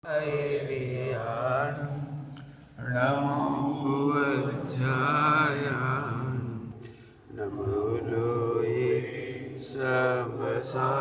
ऐरियाणं नमो वज्रायाणं नमो लोये सबसाहूर्।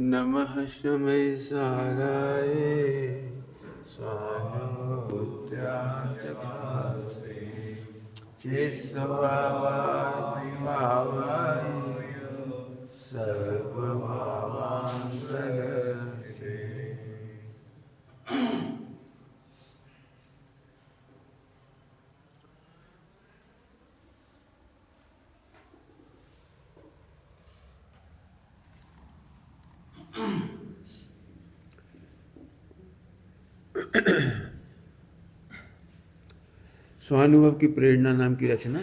नमः शमैसाराय स्वानोत्याचकासे चित्स्वभावाय भावाय सर्वभावान्तरसे। स्वानुभव की प्रेरणा नाम की रचना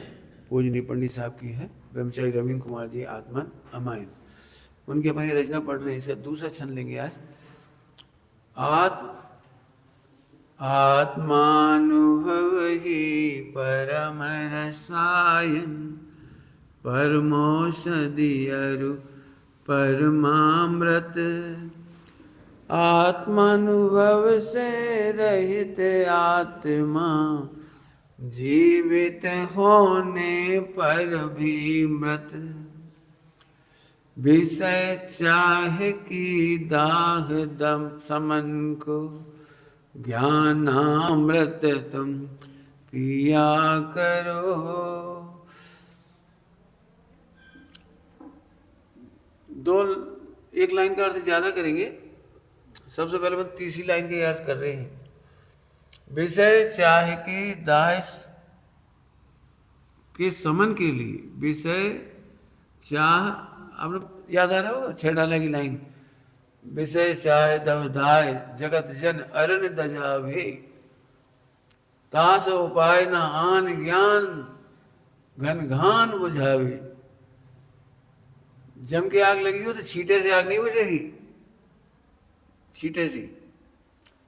पूजनीय पंडित साहब की है। ब्रह्मचारी रवीन्द्र कुमार जी आत्मन अमायन उनकी अपनी रचना पढ़ रहे हैं। इसका दूसरा छंद लेंगे आज। आत्मानुभव ही परम रसायन परमौषधि अरु परमामृत। आत्मानुभव से रहित आत्मा जीवित होने पर भी मृत। विषय चाहे की दाह दम समन को ज्ञानामृत तुम पिया करो। एक लाइन का अर्थ ज्यादा करेंगे। सबसे पहले हम तीसरी लाइन के अर्थ कर रहे हैं। विषय चाहे के दाह के समन के लिए विषय चाह, आपने याद आ रहा हो छेड़ाला की लाइन, विषय चाहे दब दाय जगत जन अरन दजावे तास उपाय न आन ज्ञान घन घान बुझावे। जम के आग लगी हो तो छींटे से आग नहीं बुझेगी। छींटे से,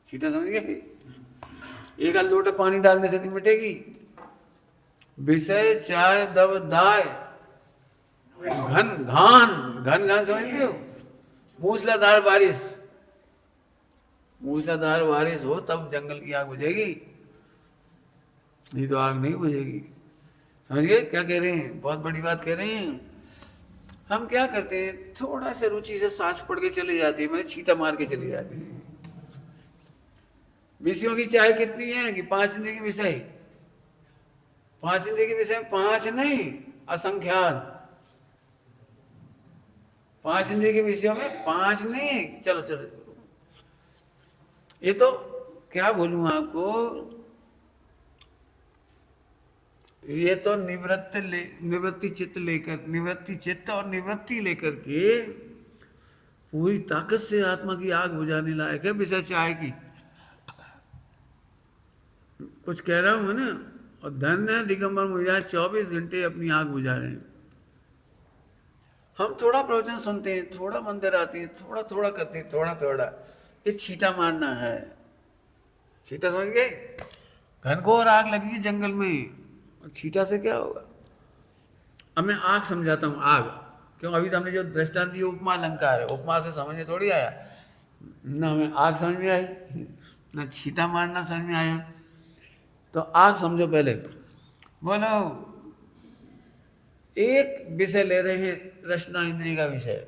छींटा समझ गए? एक आध लोटा पानी डालने से नहीं मिटेगी। विषय चाहे दब दाय घन घान, घन घान समझते हो? मूसलाधार बारिश, मूसलाधार बारिश हो तब जंगल की आग बुझेगी, नहीं तो आग नहीं बुझेगी। समझ गए क्या कह रहे हैं? बहुत बड़ी बात कह रहे हैं। हम क्या करते हैं, थोड़ा सा रुचि से सांस पड़ के चले जाते हैं, मैंने छींटा मार के चले जाते हैं। विषयों की चाहे कितनी है कि 5 इंद्रिय के विषय, 5 इंद्रिय के विषय 5 नहीं असंख्यात। 5 इंद्रिय के विषयों में 5 नहीं। चलो चलो, ये तो क्या बोलूं आपको, ये तो निवृत्ति चित्त लेकर, निवृत्ति चित्त और निवृत्ति लेकर के पूरी ताकत से आत्मा की आग बुझाने लायक है विषय चाहे की। कुछ कह रहा हूं ना। और धन है दिगंबर मुझा 24 घंटे अपनी आग बुझा रहे हैं। हम थोड़ा प्रवचन सुनते हैं, थोड़ा मंदिर आते हैं, थोड़ा थोड़ा करते हैं, थोड़ा थोड़ा, ये छींटा मारना है। छींटा समझ गए? घनघोर आग लगी है जंगल में, और छींटा से क्या होगा? अब मैं आग समझाता हूं। आग क्यों? अभी तो हमने जो दृष्टांत दिया उपमा अलंकार है, उपमा से समझ में थोड़ी आया। ना हमें आग समझ में आई, ना छींटा मारना समझ में आया। तो आग समझो पहले। बोलो, एक विषय ले रहे हैं, रचना इंद्रिय का विषय।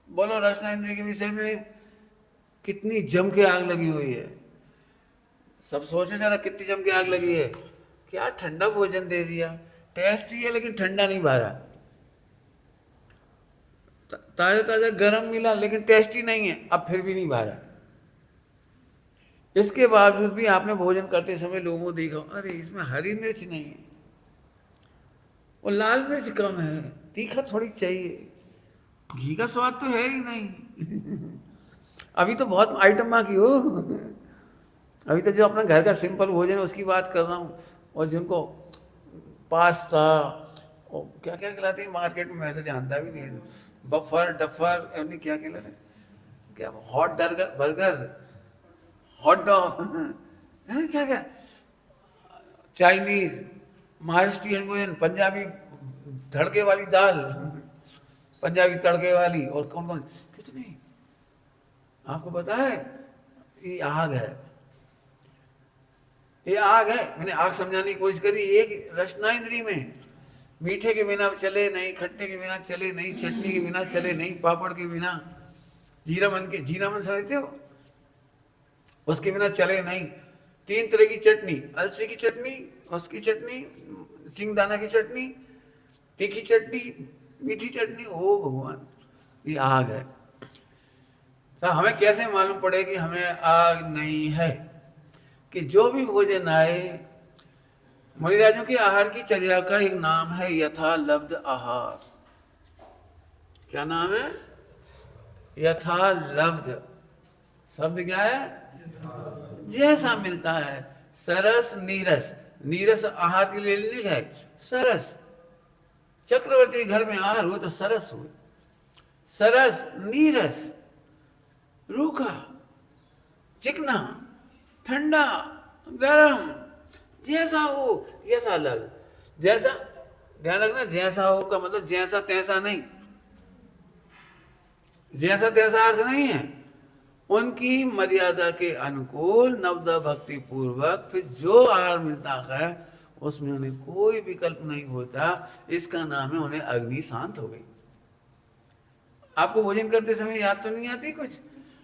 बोलो, रचना इंद्रिय के विषय में कितनी जम के आग लगी हुई है। सब सोचो जरा, कितनी जम के आग लगी है। क्या ठंडा भोजन दे दिया, टेस्टी है लेकिन ठंडा नहीं भरा। ताजा ताजा गरम मिला लेकिन टेस्टी नहीं है, अब फिर भी नहीं भरा। इसके बावजूद भी आपने भोजन करते समय लोगों को देखा, अरे इसमें हरी मिर्च नहीं है, वो लाल मिर्च कम है, तीखा थोड़ी चाहिए, घी का स्वाद तो है ही नहीं। अभी तो बहुत आइटम बाकी हो। अभी तो जो अपना घर का सिंपल भोजन है उसकी बात कर रहा हूँ। और जिनको पास्ता और क्या क्या खिलाते हैं मार्केट में, मैं तो जानता भी नहीं। बफर डफर यानी क्या खिलाते हैं, क्या हॉट बर्गर, हॉट डॉग, है ना, क्या क्या, चाइनीज, महाराष्ट्रियन भोजन, पंजाबी तड़के वाली दाल, पंजाबी तड़के वाली, और कौन कौन कितने। आपको पता है ये आग है, ये आग है। मैंने आग समझाने की कोशिश करी। एक रचना इंद्री में मीठे के बिना चले नहीं, खट्टे के बिना चले नहीं, चटनी के बिना चले नहीं, पापड़ के बिना, जीरा मन समझते हो, उसके बिना चले नहीं। 3 तरह की चटनी, अलसी की चटनी, उसकी चटनी, सिंगदाना की चटनी, तीखी चटनी, मीठी चटनी। ओ भगवान, ये आग है। तो हमें कैसे मालूम पड़े कि हमें आग नहीं है? कि जो भी भोजन आए, मुनिराजों के आहार की चर्या का एक नाम है यथा लब्ध आहार। क्या नाम है? यथा लब्ध। शब्द क्या है? जैसा मिलता है। सरस नीरस, नीरस आहार के लिए लिखा है सरस। चक्रवर्ती घर में आहार हो तो सरस हो। सरस, नीरस, रूखा, चिकना, ठंडा, गरम, जैसा हो, जैसा लग। जैसा, ध्यान रखना, जैसा हो का मतलब जैसा तैसा नहीं, जैसा तैसा अर्थ नहीं है। उनकी मर्यादा के अनुकूल नवदा भक्ति पूर्वक फिर जो आहार मिलता है उसमें उन्हें कोई विकल्प नहीं होता। इसका नाम है उन्हें अग्नि शांत हो गई। आपको भोजन करते समय याद तो नहीं आती कुछ?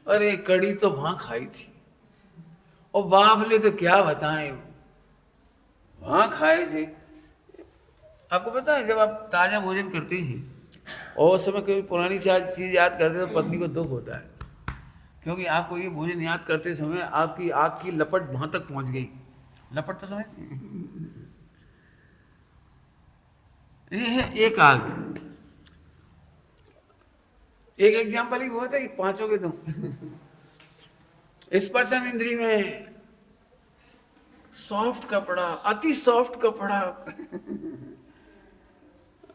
अरे कड़ी तो वहां खाई थी, और बाफले तो क्या बताएं, वहां खाए थे। आपको पता है, जब आप ताजा भोजन करते हैं और उस समय कोई पुरानी चीज याद करते हैं तो पत्नी को दुख होता है, क्योंकि आपको ये भोजन याद करते समय आपकी आग की लपट वहां तक पहुंच गई। लपट तो समझते हैं? ये है एक आग। एक एग्जाम्पल ही बहुत है कि पांचों के दो। स्पर्शन इंद्री में सॉफ्ट कपड़ा, अति सॉफ्ट कपड़ा,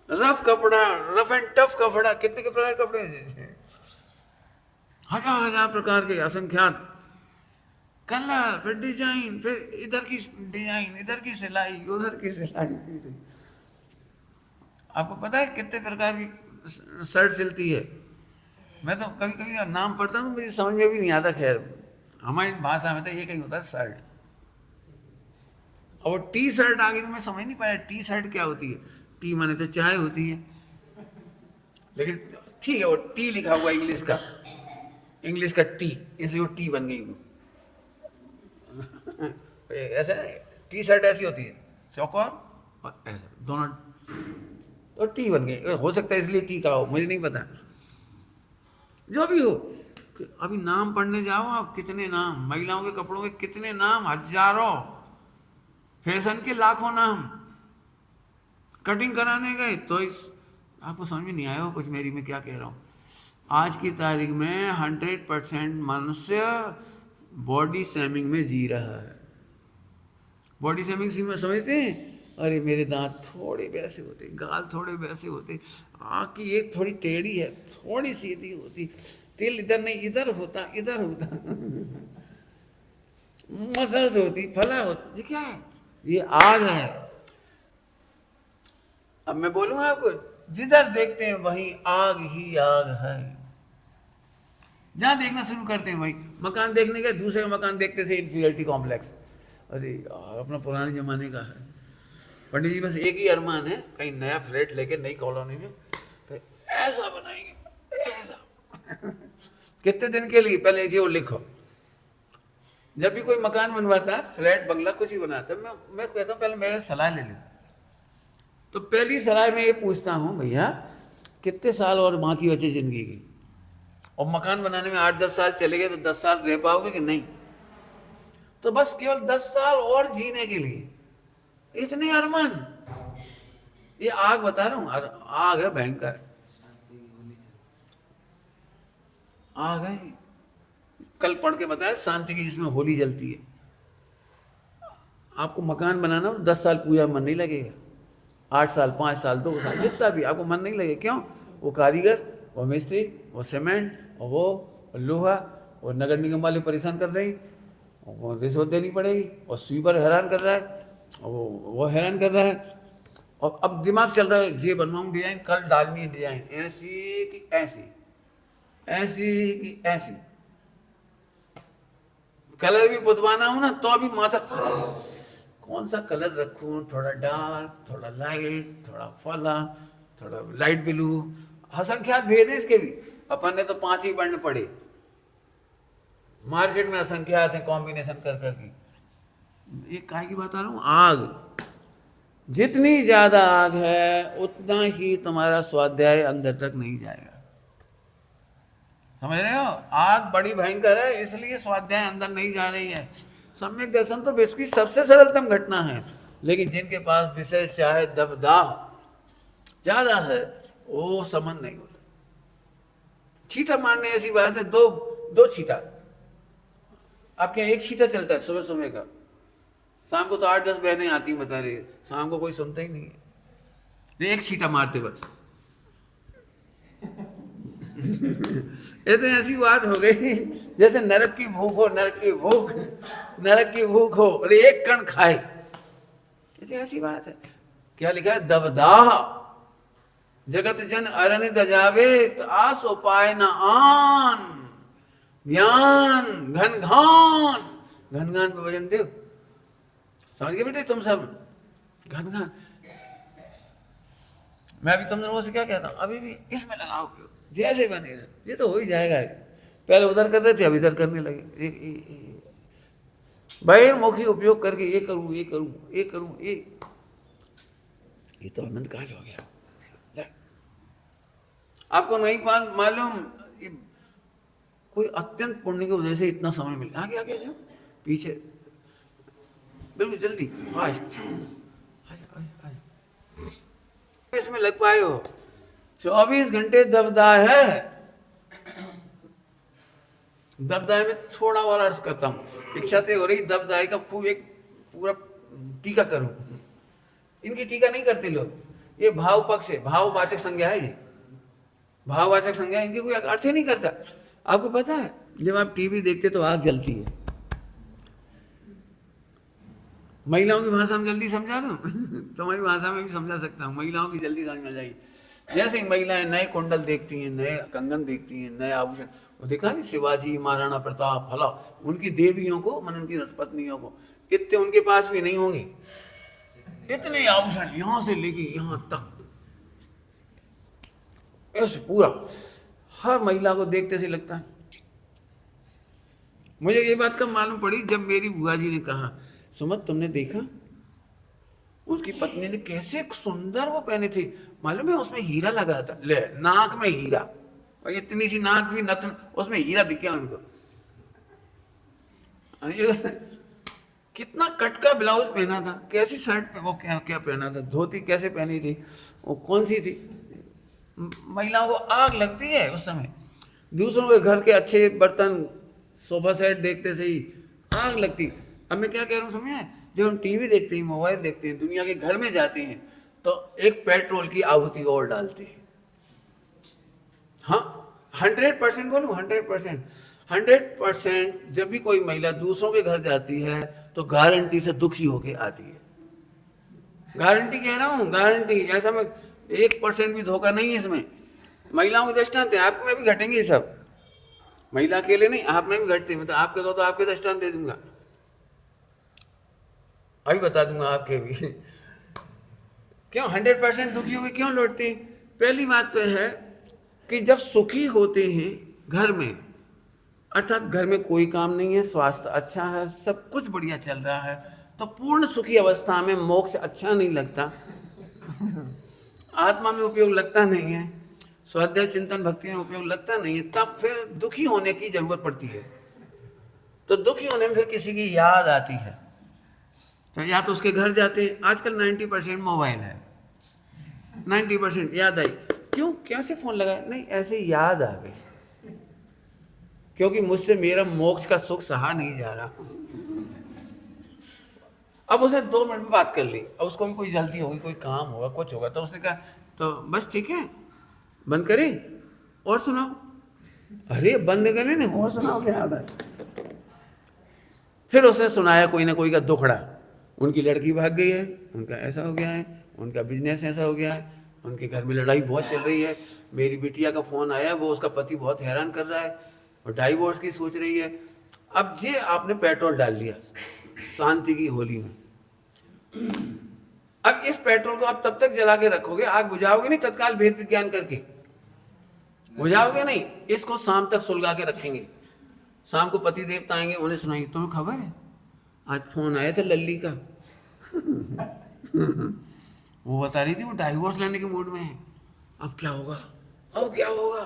रफ कपड़ा, रफ एंड टफ कपड़ा, कितने के प्रकार कपड़े हैं? हजार हजार प्रकार के, असंख्यात कलर, फिर डिजाइन, फिर इधर की डिजाइन, इधर की सिलाई, उधर की सिलाई। आपको पता है कितने प्रकार की शर्ट सिलती है? मैं तो कभी कभी नाम पढ़ता हूँ मुझे समझ में भी नहीं आता। खैर, हमारी भाषा में तो ये कहीं होता है शर्ट, और वो टी शर्ट आ गई तो मैं समझ नहीं पाया टी शर्ट क्या होती है। टी माने तो चाय होती है, लेकिन ठीक है वो टी लिखा हुआ इंग्लिश का, इंग्लिश का टी, इसलिए वो टी बन गई। ऐसा टी शर्ट ऐसी होती है, चौकोर और ऐसा दोनों, तो टी बन गई। हो सकता है इसलिए टी का हो, मुझे नहीं पता। जो भी हो, अभी नाम पढ़ने जाओ आप, कितने नाम, महिलाओं के कपड़ों के कितने नाम, हजारों, फैशन के लाखों नाम। कटिंग कराने गए तो आपको समझ में नहीं आया हो कुछ मेरी मैं क्या कह रहा हूँ। आज की तारीख में 100% मनुष्य बॉडी शेमिंग में जी रहा है। बॉडी शेमिंग में समझते हैं, अरे मेरे दांत थोड़े वैसे होते, गाल थोड़े वैसे होते, आँख की एक थोड़ी टेढ़ी है, थोड़ी सीधी होती, तिल इधर नहीं इधर होता, इधर होता, मसल्स होती, फला होती। ये क्या है? ये आग है। अब मैं बोलूँ आपको, जिधर देखते हैं वहीं आग ही आग है। जहाँ देखना शुरू करते हैं भाई, मकान देखने के दूसरे का मकान देखते से इन्फीरियरिटी कॉम्प्लेक्स। अरे यार अपना पुराने जमाने का है। पंडित जी बस एक ही अरमान है, कहीं नया फ्लैट लेके नई कॉलोनी में तो ऐसा बनाएंगे, ऐसा। कितने दिन के लिए पहले जी वो लिखो। जब भी कोई मकान बनवाता है, फ्लैट बंगला कुछ ही बनाता है, मैं कहता हूँ पहले मेरे सलाह ले लो। तो पहली सलाह मैं ये पूछता हूँ, भैया कितने साल और बाकी बचे जिंदगी की, और मकान बनाने में 8-10 साल चले गए तो 10 साल रह पाओगे कि नहीं? तो बस केवल 10 साल और जीने के लिए इतने अरमान। ये आग बता रहा हूं, आग है भयंकर, आग है जी। कल पढ़ के बताया शांति की जिसमें होली जलती है। आपको मकान बनाना हो 10 साल पूजा मन नहीं लगेगा, 8 साल 5 साल 2 साल जितना भी आपको मन नहीं लगेगा। क्यों? वो कारीगर, वो मिस्त्री, वो सीमेंट, और वो लोहा, और नगर निगम वाले परेशान कर देंगे, वो रिश्वत देनी पड़ेगी, और स्वीपर हैरान कर रहा है, और वो हैरान कर रहा है। और अब दिमाग चल रहा है, ये बनवाऊँ डिजाइन, कल डालनी है डिजाइन, ऐसी कि ऐसी, ऐसी कि ऐसी। कलर भी पुतवाना हो ना तो अभी माथा कौन सा कलर रखूं, थोड़ा डार्क, थोड़ा लाइट, थोड़ा फला, थोड़ा लाइट ब्लू, असंख्यात भेद है इसके भी। अपन ने तो 5 ही वर्ण पढ़े, मार्केट में असंख्यात है कॉम्बिनेशन कर करके। ये काहे की बात आ रहा हूँ, आग। जितनी ज्यादा आग है उतना ही तुम्हारा स्वाध्याय अंदर तक नहीं जाएगा। समझ रहे हो? आग बड़ी भयंकर है, इसलिए स्वाध्याय अंदर नहीं जा रही है। सम्यक दर्शन तो विश्व की सबसे सरलतम घटना है, लेकिन जिनके पास विषय चाहे दबदाह ज्यादा है वो समन नहीं होता। छीटा मारने ऐसी बात है, दो छीटा। आपके यहाँ एक छीटा चलता है सुबह सुबह का, शाम को तो 8-10 बहनें आती बता रही है, शाम को कोई सुनता ही नहीं है, तो एक छीटा मारते बस। ये तो ऐसी बात हो गई जैसे नरक की भूख हो, नरक की भूख, नरक की भूख हो और एक कण खाए, ये ऐसी बात है। क्या लिखा है? दबदाह जगत जन अरण्य दजावे, आस उपाय न आन, ज्ञान घन घान। घन घान पे भजन देव, समझ गए बेटे तुम सब? घन घान। मैं अभी तुम लोगों से क्या कहता हूं, अभी भी इसमें लगाओ, जैसे बने ये तो हो ही जाएगा। पहले उधर कर रहे थे, अब इधर करने लगे। बहिर्मुखी उपयोग करके ये करूं, ये करूं, ये करूं, ये तो अनंत काल हो गया। आपको नहीं मालूम, कोई अत्यंत पुण्य की वजह से इतना समय मिला। आगे आगे जाओ, पीछे बिल्कुल जल्दी फास्ट, इसमें लग पाए हो। 24 घंटे दबदा है। दबदाई में थोड़ा और अर्ज करता हूं, इच्छा तो हो रही दबदाई का खूब एक पूरा टीका करूं। इनकी टीका नहीं करते लोग, ये भाव पक्ष है, भाववाचक संज्ञा है, ये भाववाचक संज्ञा, इनकी कोई अर्थ ही नहीं करता। आपको पता है जब आप टीवी देखते तो आग जलती है, महिलाओं की भाषा में जल्दी समझा दूं तुम्हारी भाषा में भी समझा सकता हूं, महिलाओं की जल्दी समझ में जाएगी। जैसे महिलाएं नए कुंडल देखती हैं, नए कंगन देखती हैं, नए आभूषण, वो देखा नहीं शिवाजी, महाराणा प्रताप, फला, उनकी देवियों को, मन उनकी पत्नियों को इतने उनके पास भी नहीं होंगे, इतने आभूषण यहां से लेके यहां तक, ऐसे पूरा। हर महिला को देखते से लगता है। मुझे ये बात कब मालूम पड़ी जब मेरी बुआ जी ने कहा, सुमत तुमने देखा उसकी पत्नी ने कैसे सुंदर वो पहने थे, मालूम है उसमें हीरा लगा था, ले नाक में हीरा, और इतनी सी नाक भी नथन, उसमें हीरा दिख गया उनको। कितना कट का ब्लाउज पहना था, कैसी शर्ट पे वो क्या क्या पहना था, धोती कैसे पहनी थी, वो कौन सी थी। महिलाओं को आग लगती है उस समय, दूसरों के घर के अच्छे बर्तन सोफा सेट देखते से ही आग लगती। अब मैं क्या कह रहा हूँ समझे, जब हम टीवी देखते हैं, मोबाइल देखते हैं, दुनिया के घर में जाते हैं, तो एक पेट्रोल की आहुति और डालते हैं। हाँ 100% बोलूं, 100% जब भी कोई महिला दूसरों के घर जाती है तो गारंटी से दुखी होके आती है। गारंटी कह रहा हूँ, गारंटी, ऐसा मैं 1% भी धोखा नहीं है इसमें। महिलाओं के दृष्टांत है, आपको में भी घटेंगे ये सब। महिला अकेले नहीं, आप में भी घटती है। मतलब आपके को तो आपके दृष्टांत दे दूंगा, अभी बता दूंगा आपके भी। क्यों 100% दुखी होकर क्यों लौटती? पहली बात तो है कि जब सुखी होते हैं घर में, अर्थात घर में कोई काम नहीं है, स्वास्थ्य अच्छा है, सब कुछ बढ़िया चल रहा है, तो पूर्ण सुखी अवस्था में मोक्ष अच्छा नहीं लगता। आत्मा में उपयोग लगता नहीं है, स्वाध्याय चिंतन भक्ति में उपयोग लगता नहीं है, तब फिर दुखी होने की जरूरत पड़ती है। तो दुखी होने में फिर किसी की याद आती है, तो या तो उसके घर जाते हैं। आजकल 90% मोबाइल है, 90% याद आई, क्यों कैसे फोन लगा, नहीं ऐसे याद आ गई, क्योंकि मुझसे मेरा मोक्ष का सुख सहा नहीं जा रहा। अब उसने 2 मिनट में बात कर ली, अब उसको भी कोई जल्दी होगी, कोई काम होगा, कुछ होगा, तो उसने कहा तो बस ठीक है, बंद करें और सुनाओ। अरे बंद करें नहीं, और सुनाओ क्या याद है। फिर उसने सुनाया कोई ना कोई का दुखड़ा, उनकी लड़की भाग गई है, उनका ऐसा हो गया है, उनका बिजनेस ऐसा हो गया है, उनके घर में लड़ाई बहुत चल रही है, मेरी बिटिया का फोन आया, वो उसका पति बहुत हैरान कर रहा है और डाइवोर्स की सोच रही है। अब ये आपने पेट्रोल डाल दिया शांति की होली में। अब इस पेट्रोल को आप तब तक जला के रखोगे, आग बुझाओगे नहीं तत्काल भेद विज्ञान करके, बुझाओगे नहीं, इसको शाम तक सुलगा के रखेंगे। शाम को पति देवता आएंगे, उन्हें सुनाएंगे, तुम्हें खबर है आज फोन आया था लल्ली का। वो बता रही थी वो डाइवोर्स लेने के मूड में है, अब क्या होगा, अब क्या होगा,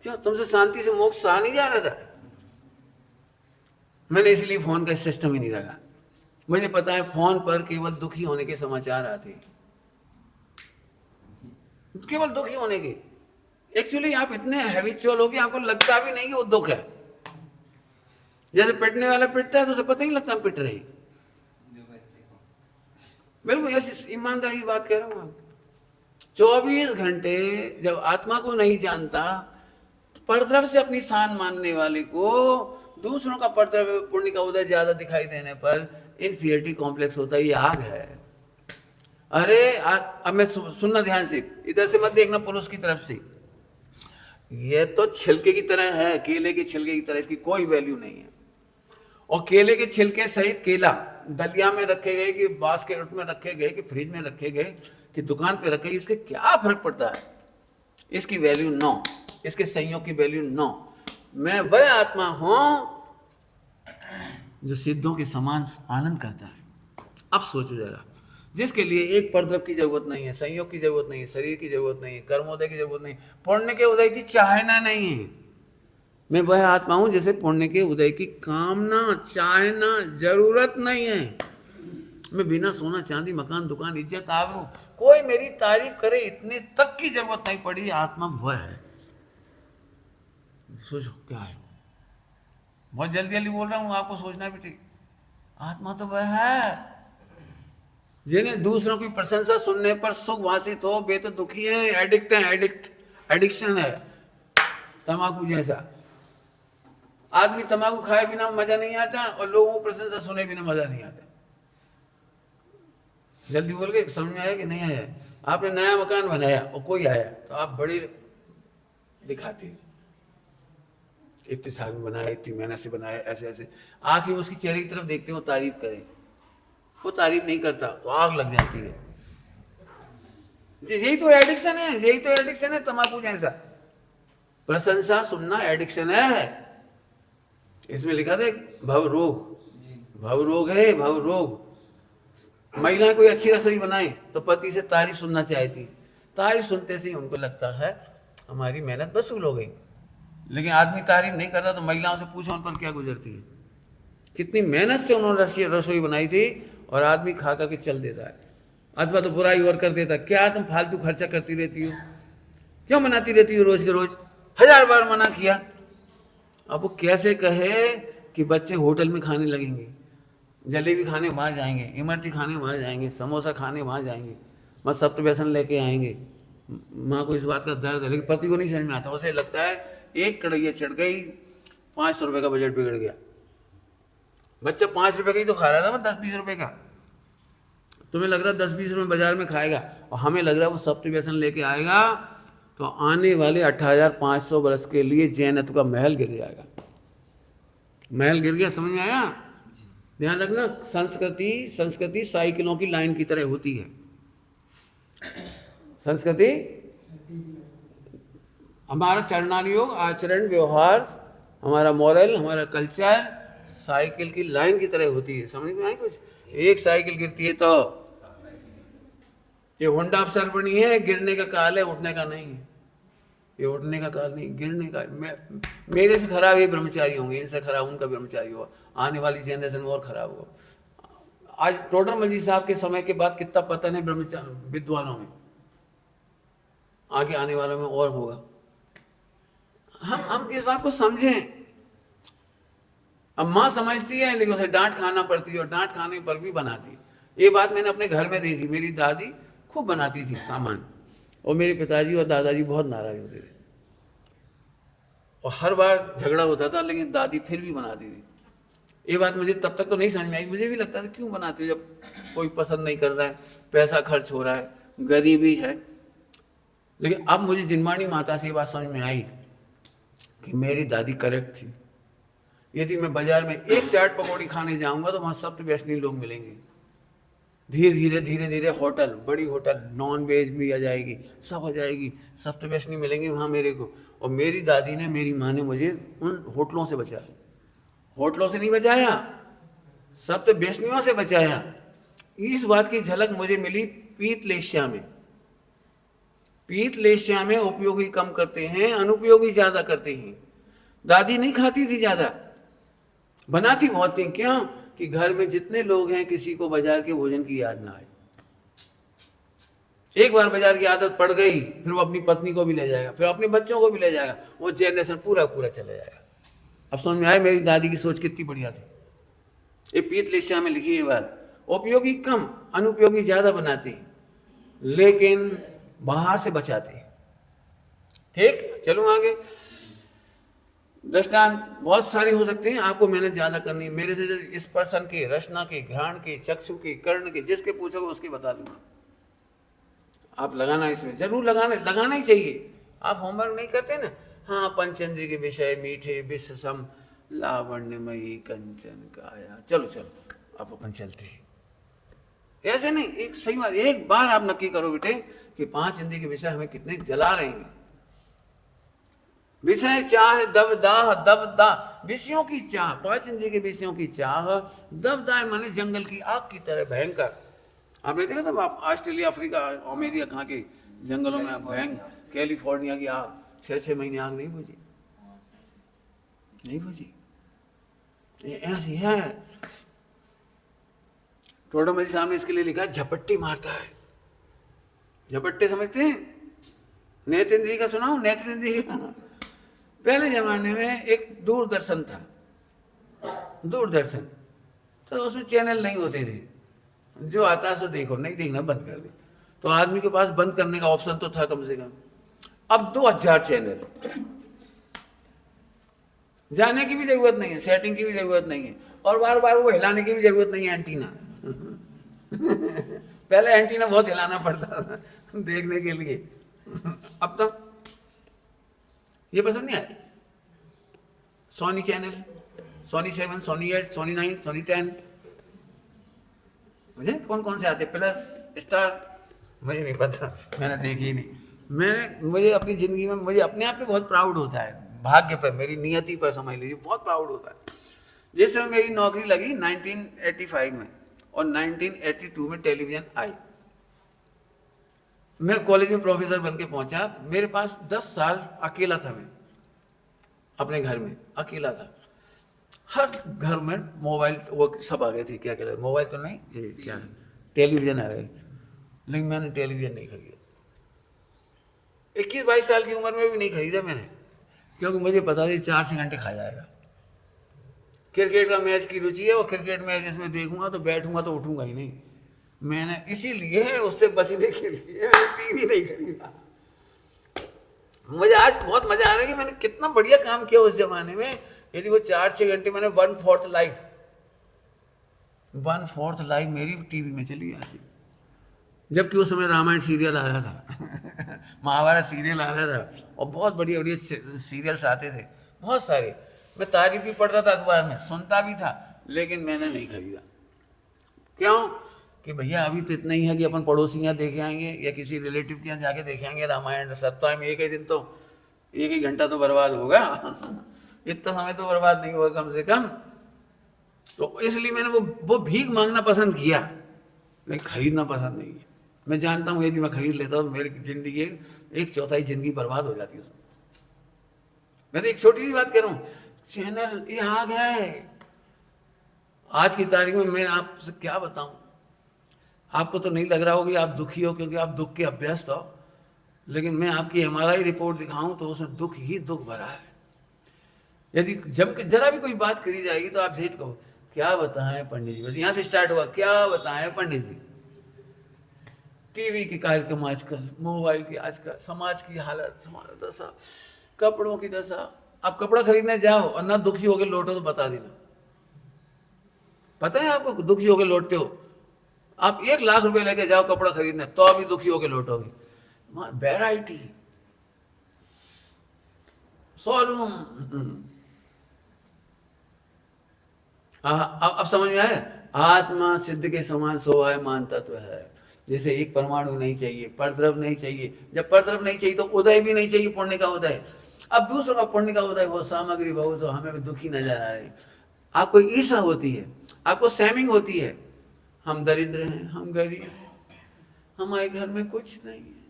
क्यों तुमसे शांति से मोक्ष सहा नहीं जा रहा था। मैंने इसलिए फोन का सिस्टम ही नहीं रखा, मुझे पता है फोन पर केवल दुखी होने के समाचार आते हैं, केवल दुखी होने के। एक्चुअली आप इतने हैबिचुअल हो कि आपको लगता भी नहीं कि वो दुख है। जैसे पिटने वाला पिटता है तो उसे पता ही नहीं लगता हम पिट रहे हैं। बिल्कुल ऐसी ईमानदारी की बात कह रहा हूं। आप 24 घंटे जब आत्मा को नहीं जानता, तो परद्रव्य से अपनी शान मानने वाले को दूसरों का परद्रव्य पुण्य का उदय ज्यादा दिखाई देने पर इन्फीरियरिटी कॉम्प्लेक्स होता है। ये आग है। अरे अब मैं सुनना ध्यान से, इधर से मत देखना पुरुष की तरफ से। ये तो छिलके की तरह है, केले के छिलके की तरह, इसकी कोई वैल्यू नहीं है। और केले के छिलके सहित केला डलिया में रखे गए कि बास्केट में रखे गए कि फ्रिज में रखे गए कि दुकान पे रखे गए, इसके क्या फर्क पड़ता है। इसकी वैल्यू 9, इसके संयोग की वैल्यू 9। मैं वह आत्मा हूं जो सिद्धों के समान आनंद करता है। अब सोचो जरा, जिसके लिए एक परद्रव की जरूरत नहीं है, संयोग की जरूरत नहीं है, शरीर की जरूरत नहीं है, कर्मोदय की जरूरत नहीं, पुण्य के उदय की चाहना नहीं है। मैं वह आत्मा हूं जैसे पुण्य के उदय की कामना चाहना जरूरत नहीं है। मैं बिना सोना चांदी मकान दुकान इज्जत आबरू कोई मेरी तारीफ करे इतने तक की जरूरत नहीं पड़ी। आत्मा वह है। सोचो क्या है, बहुत जल्दी जल्दी बोल रहा हूं, आपको सोचना भी ठीक। आत्मा तो वह है जिन्हें दूसरों की प्रशंसा सुनने पर सुख वासित हो, वे तो दुखी है, एडिक्ट है, एडिक्शन है तंबाकू जैसा। आदमी तंबाकू खाए बिना मजा नहीं आता और लोगों को प्रशंसा सुने बिना मजा नहीं आता। जल्दी बोल के समझ में आया कि नहीं आया। आपने नया मकान बनाया और कोई आया तो आप बड़ी दिखाते, इतने साल में बनाया, इतनी मेहनत से बनाया, ऐसे ऐसे। आखिर में उसकी चेहरे की तरफ देखते हो, तारीफ करें, वो तारीफ नहीं करता तो आग लग जाती है। यही तो एडिक्शन है, यही तो एडिक्शन है तंबाकू जैसा। प्रशंसा सुनना एडिक्शन है। इसमें लिखा था भव रोग है, भव रोग। महिला कोई अच्छी रसोई बनाए तो पति से तारीफ सुनना चाहती, तारीफ सुनते से ही उनको लगता है हमारी मेहनत वसूल हो गई। लेकिन आदमी तारीफ नहीं करता तो महिलाओं से पूछो उन पर क्या गुजरती है, कितनी मेहनत से उन्होंने रसोई बनाई थी और आदमी खा करके चल देता है, अथवा तो बुराई और कर देता। क्या तुम फालतू खर्चा करती रहती हो, क्यों मनाती रहती हो रोज के रोज, 1000 बार मना किया। अब वो कैसे कहे कि बच्चे होटल में खाने लगेंगे, जलेबी खाने वहाँ जाएंगे, इमरती खाने वहाँ जाएंगे, समोसा खाने वहाँ जाएंगे, मत सप्त व्यसन लेके आएंगे। माँ को इस बात का दर्द है, लेकिन पति को नहीं समझ में आता। उसे लगता है एक कढ़ैया चढ़ गई, 500 रुपये का बजट बिगड़ गया। बच्चा 5 रुपये का ही तो खा रहा था, 10-20 रुपये का। तुम्हें लग रहा है 10-20 रुपये बाजार में खाएगा और हमें लग रहा है वो सप्त व्यसन लेके आएगा तो आने वाले 8500 वर्ष के लिए जैनत्व का महल गिर जाएगा। महल गिर गया, समझ में आया? ध्यान रखना, संस्कृति साइकिलों की लाइन की तरह होती है। संस्कृति हमारा चरणान योग, आचरण, व्यवहार, हमारा मॉरल, हमारा कल्चर साइकिल की लाइन की तरह होती है। समझ में आई कुछ? एक साइकिल गिरती है तो ये होंडा अफसर बनी है, गिरने का काल है, उठने का नहीं है। ये उठने का काल नहीं, गिरने का। मेरे से खराब ये ब्रह्मचारी होंगे, इनसे खराब उनका ब्रह्मचारी होगा, आने वाली जनरेशन में और खराब होगा। आज टोडर मल जी साहब के समय के बाद कितना पतन है ब्रह्मचारी विद्वानों में, आगे आने वालों में और होगा। हम इस बात को समझें। अब माँ समझती है लेकिन उसे डांट खाना पड़ती है, और डांट खाने पर भी बनाती है। ये बात मैंने अपने घर में देखी। मेरी दादी खूब बनाती थी सामान, और मेरे पिताजी और दादाजी बहुत नाराज होते थे, और हर बार झगड़ा होता था, लेकिन दादी फिर भी बनाती थी। ये बात मुझे तब तक तो नहीं समझ में आई। मुझे भी लगता था क्यों बनाती हो, जब कोई पसंद नहीं कर रहा है, पैसा खर्च हो रहा है, गरीबी है। लेकिन अब मुझे जिनवाणी माता से ये बात समझ में आई कि मेरी दादी करेक्ट थी। यदि मैं बाजार में एक चाट पकौड़ी खाने जाऊंगा तो वहाँ सप्त वैष्णवी लोग मिलेंगे। धीरे धीरे होटल, बड़ी होटल, नॉन वेज भी आ जाएगी, सब आ जाएगी, सप्त वैष्णवी मिलेंगे वहाँ मेरे को। और मेरी दादी ने, मेरी माँ ने मुझे उन होटलों से बचाया। होटलों से नहीं बचाया, सप्त वैष्णवियों से बचाया। इस बात की झलक मुझे मिली पीतलेश्या में। पीतलेश्या में उपयोगी कम करते हैं, अनुपयोगी ज्यादा करते हैं। दादी नहीं खाती थी ज्यादा, बनाती बहुत थी। क्यों? कि घर में जितने लोग हैं किसी को बाजार के भोजन की याद ना आए। एक बार बाजार की आदत पड़ गई, फिर वो अपनी पत्नी को भी ले जाएगा, फिर अपने बच्चों को भी ले जाएगा, वो जनरेशन पूरा चला जाएगा। अब समझ में आया मेरी दादी की सोच कितनी बढ़िया थी। ये पीतलेश्या में लिखी है बात। उपयोगी कम, अनुपयोगी ज्यादा बनाती, लेकिन बाहर से बचाती। ठीक, चलो आगे। दृष्टांत बहुत सारे हो सकते हैं, आपको मेहनत ज्यादा करनी। मेरे से स्पर्शन के, रचना के, घ्राण के, चक्षु के, कर्ण के, जिसके पूछोगे उसके बता दूंगा। आप लगाना, इसमें जरूर लगाना ही चाहिए। आप होमवर्क नहीं करते ना? हाँ, पंचेंद्रिय के विषय, मीठे, विष सम, लावण्यमयी कंचन काया। चलो आप अपन चलते हैं। ऐसे नहीं, एक सही बात, एक बार आप नक्की करो बेटे कि 5 इंद्रिय के विषय हमें कितने जला रहे हैं। विषय चाह दब दाह, विषयों की चाह, 5 इंद्रिय के विषयों की चाह, दब दाह माने जंगल की आग की तरह भयंकर। आपने देखा था आप ऑस्ट्रेलिया, अफ्रीका, अमेरिका, कहाँ के जंगलों में भयंकर, कैलिफोर्निया की आग, 6-6 महीने आग नहीं बुझी, नहीं बुझी। ऐसी है। टोडर मल जी सामने इसके लिए लिखा, झपट्टी मारता है। झपट्टे समझते हैं? नेत्र इंद्रिय का सुनाओ, नेत्र इंद्रिय का। पहले जमाने में एक दूरदर्शन था, दूरदर्शन, तो उसमें चैनल नहीं होते थे, जो आता सो देखो, नहीं देखना बंद कर दे। तो आदमी के पास बंद करने का ऑप्शन तो था कम से कम। अब 2000 चैनल, जाने की भी जरूरत नहीं है, सेटिंग की भी जरूरत नहीं है, और बार बार वो हिलाने की भी जरूरत नहीं है एंटीना। पहले एंटीना बहुत हिलाना पड़ता था देखने के लिए। अब तो ये पसंद नहीं आया। सोनी चैनल, सोनी 7, सोनी 8, सोनी 9, सोनी 10, मुझे कौन कौन से आते, प्लस, स्टार, मुझे नहीं पता, मैंने देखी ही नहीं। मुझे अपनी जिंदगी में, मुझे अपने आप पे बहुत प्राउड होता है, भाग्य पर, मेरी नियति पर समझ लीजिए, बहुत प्राउड होता है। जिस समय मेरी नौकरी लगी 1985 में, और 1982 में टेलीविजन आई। मैं कॉलेज में प्रोफेसर बन के पहुंचा। मेरे पास 10 साल अकेला था, मैं अपने घर में अकेला था। हर घर में मोबाइल, वो सब आ गए थे, क्या कहते हैं, मोबाइल तो नहीं, ये क्या है, टेलीविजन आ गए। लेकिन मैंने टेलीविजन नहीं खरीदा। 21-22 साल की उम्र में भी नहीं खरीदा मैंने, क्योंकि मुझे पता था 4 से घंटे खा जाएगा। क्रिकेट का मैच की रुचि है, और क्रिकेट मैच इसमें देखूंगा तो बैठूंगा तो उठूंगा ही नहीं। मैंने इसीलिए उससे बचने के लिए टीवी नहीं खरीदा। मुझे आज बहुत मजा आ रहा है कि मैंने कितना बढ़िया काम किया उस जमाने में। यदि वो 4-6 घंटे, मैंने 1/4 लाइफ मेरी टीवी में चली आती। जबकि उस समय रामायण सीरियल आ रहा था महाभारत सीरियल आ रहा था, और बहुत बढ़िया बढ़िया सीरियल्स आते थे, बहुत सारे। मैं तारीफ भी पढ़ता था अखबार में, सुनता भी था, लेकिन मैंने नहीं खरीदा। क्यों? कि भैया अभी तो इतना ही है कि अपन पड़ोसी यहाँ देखे आएंगे या किसी रिलेटिव के यहाँ जाके देखे आएंगे रामायण, सप्ताह में एक ही दिन तो, एक ही घंटा तो बर्बाद होगा इतना समय तो बर्बाद नहीं होगा कम से कम। तो इसलिए मैंने वो भीख मांगना पसंद किया, लेकिन खरीदना पसंद नहीं है। मैं जानता हूँ यदि मैं खरीद लेता तो मेरी जिंदगी एक चौथाई जिंदगी बर्बाद हो जाती है उसमें। मैं तो एक छोटी सी बात कह रहा हूँ, चैनल ये आ गया है आज की तारीख में, मैं आपसे क्या बताऊं। आपको तो नहीं लग रहा होगा कि आप दुखी हो, क्योंकि आप दुख के अभ्यस्त हो, लेकिन मैं आपकी एमआरआई रिपोर्ट दिखाऊं तो उसमें दुख ही दुख भरा है। यदि जब जरा भी कोई बात करी जाएगी तो आप सीट कहो क्या बताएं पंडित जी, बस यहाँ से स्टार्ट हुआ, क्या बताएं पंडित जी। टीवी के कार्यक्रम आजकल, मोबाइल की आजकल, समाज की हालत, समाज दशा, कपड़ों की दशा। आप कपड़ा खरीदने जाओ और ना दुखी होकर लौटो तो बता देना। पता है आपको, दुखी होकर लौटते हो आप, 1 लाख रुपए लेके जाओ कपड़ा खरीदने तो अभी दुखी होकर लौटोगे। Variety, showroom. अब समझ में आया, आत्मा सिद्ध के समान सोवाय मान तत्व है। जैसे एक परमाणु नहीं चाहिए, परद्रव नहीं चाहिए, जब परद्रव नहीं चाहिए तो उदय भी नहीं चाहिए, पुण्य का उदय। अब दूसरों का पुण्य का उदय हो, सामग्री बहुत हो, हमें भी दुखी नजर आ रही। आपको ईर्षा होती है, आपको सैमिंग होती है, हम दरिद्र हैं, हम गरीब हैं, हमारे घर में कुछ नहीं है,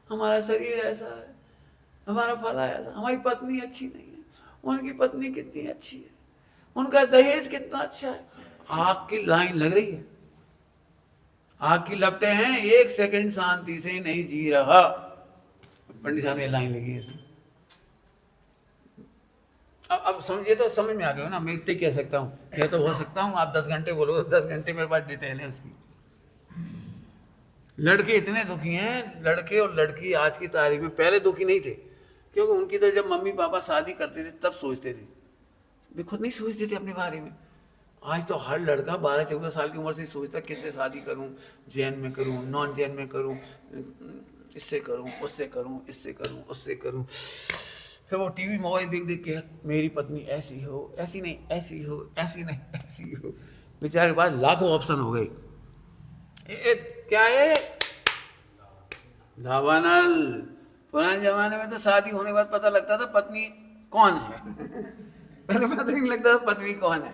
हमारा शरीर ऐसा है, हमारा फला ऐसा, हमारी पत्नी अच्छी नहीं है, उनकी पत्नी कितनी अच्छी है, उनका दहेज कितना अच्छा है। आग की लाइन लग रही है, आग की लपटें हैं, 1 सेकंड शांति से नहीं जी रहा। पंडित साहब ने लाइन लगी है इसमें। अब समझिए तो समझ में आ गया ना, मैं इतने कह सकता हूँ, कह तो हो सकता हूँ, आप 10 घंटे बोलो, 10 घंटे मेरे पास डिटेल है उसकी। लड़के इतने दुखी हैं, लड़के और लड़की आज की तारीख में, पहले दुखी नहीं थे, क्योंकि उनकी तो जब मम्मी पापा शादी करते थे तब सोचते थे, वे खुद नहीं सोचते थे अपने बारे में। आज तो हर लड़का 12-14 साल की उम्र से सोचता किससे शादी करूं, जैन में करूं, नॉन जैन में करूं, इससे करूं, उससे करूं, इससे करूं, उससे करूं। फिर वो टीवी मोबाइल देख देख के मेरी पत्नी ऐसी हो, ऐसी नहीं ऐसी हो, ऐसी नहीं ऐसी हो। बेचारे के पास लाखों ऑप्शन हो गए। क्या है धावानल। पुराने जमाने में तो शादी होने के बाद पता लगता था पत्नी कौन है पहले पता नहीं लगता था पत्नी कौन है,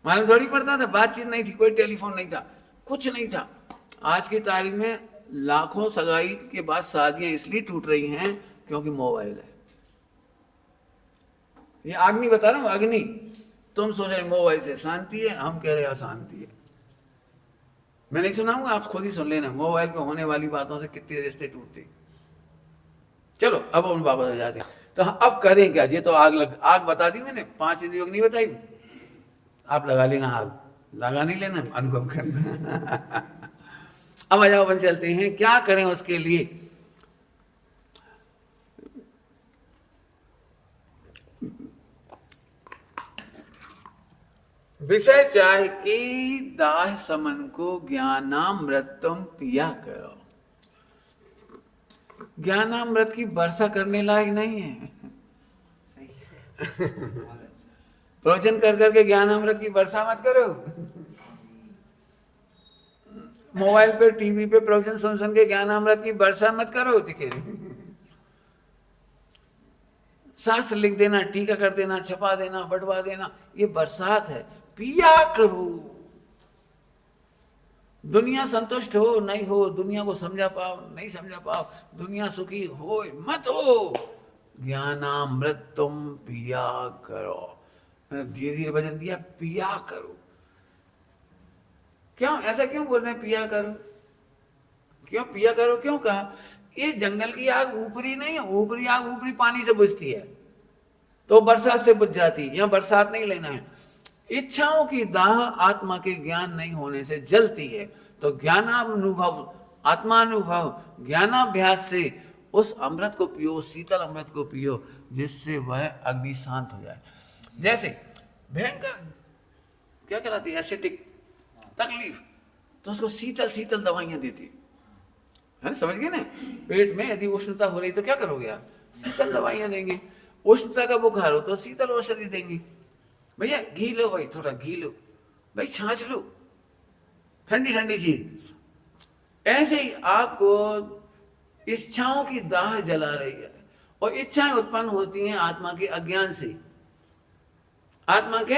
मालूम थोड़ी पड़ता था, बातचीत नहीं थी, कोई टेलीफोन नहीं था, कुछ नहीं था। आज की तारीख में लाखों सगाई के बाद शादियां इसलिए टूट रही हैं क्योंकि मोबाइल है। ये अग्नि बता रहा हूं, अग्नि। तुम सोच रहे मोबाइल से शांति है, हम कह रहे अशांति है। मैं नहीं सुनाऊंगा, आप खुद ही सुन लेना, मोबाइल पे होने वाली बातों से कितने रिश्ते टूटते। चलो अब हम वापस आ जाते हैं। तो अब करें क्या, ये तो आग बता दी मैंने, 5 योग नहीं बताई, आप लगा लेना आग, लगा नहीं लेना, अनुभव करना अब आ जाओ, अपन चलते हैं, क्या करें उसके लिए। विषय चाह की दाह समन को ज्ञानामृतम पिया करो। ज्ञानामृत की वर्षा करने लायक नहीं है प्रवचन कर करके ज्ञानामृत की वर्षा मत करो। मोबाइल पे टीवी पे प्रवचन सुन सुन के ज्ञानामृत की वर्षा मत करो। दिखे शास्त्र लिख देना, टीका कर देना, छपा देना, बंटवा देना, ये बरसात है। पिया करो। दुनिया संतुष्ट हो नहीं हो, दुनिया को समझा पाओ नहीं समझा पाओ, दुनिया सुखी हो मत हो, ज्ञानामृत तुम पिया करो। मैंने धीरे धीरे वचन दिया, पिया करो। क्यों ऐसा क्यों बोल रहे हैं पिया करो, क्यों पिया करो क्यों कहा? ये जंगल की आग ऊपरी नहीं है, ऊपरी आग ऊपरी पानी से बुझती है तो बरसात से बुझ जाती है। यहाँ बरसात नहीं लेना है। इच्छाओं की दाह आत्मा के ज्ञान नहीं होने से जलती है, तो ज्ञानानुभव, आत्मानुभव, ज्ञानाभ्यास से उस अमृत को पियो, शीतल अमृत को पियो, जिससे वह अग्नि शांत हो जाए। जैसे भयंकर क्या कहलाती है एसिडिक तकलीफ, तो उसको शीतल शीतल दवाइयाँ देती है, समझ गए ना। पेट में यदि उष्णता हो रही तो क्या करोगे आप, शीतल दवाइयाँ देंगे। उष्णता का बुखार हो तो शीतल औषधि देंगे। भैया घी लो, भाई थोड़ा घी लो, भाई छाछ लो, ठंडी ठंडी चीज। ऐसे ही आपको इच्छाओं की दाह जला रही है, और इच्छाएं उत्पन्न होती हैं आत्मा के अज्ञान से। आत्मा के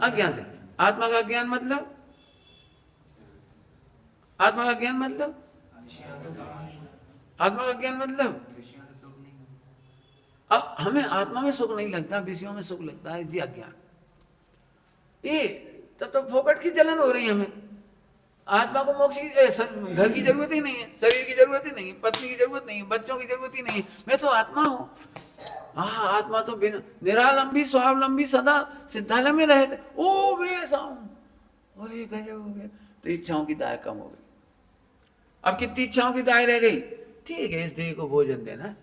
अज्ञान से। आत्मा का ज्ञान मतलब, आत्मा का ज्ञान मतलब, आत्मा का ज्ञान मतलब, अब हमें आत्मा में सुख नहीं लगता, विषयों में सुख लगता है, जी अज्ञान। ये तब तो फोकट की जलन हो रही है हमें। आत्मा को मोक्ष की, घर की जरूरत ही नहीं है, शरीर की जरूरत ही नहीं है, पत्नी की जरूरत नहीं है, बच्चों की जरूरत ही नहीं है, मैं तो आत्मा हूँ। हाँ, आत्मा तो बिना निरालंबी स्वावलंबी सदा सिद्धालय में रहते। ओ मैं ऐसा हूँ, अरे गजब हो गया। तो इच्छाओं की दाय कम हो गई। अब कितनी इच्छाओं की दाय रह गई, ठीक है, इस देह को भोजन देना,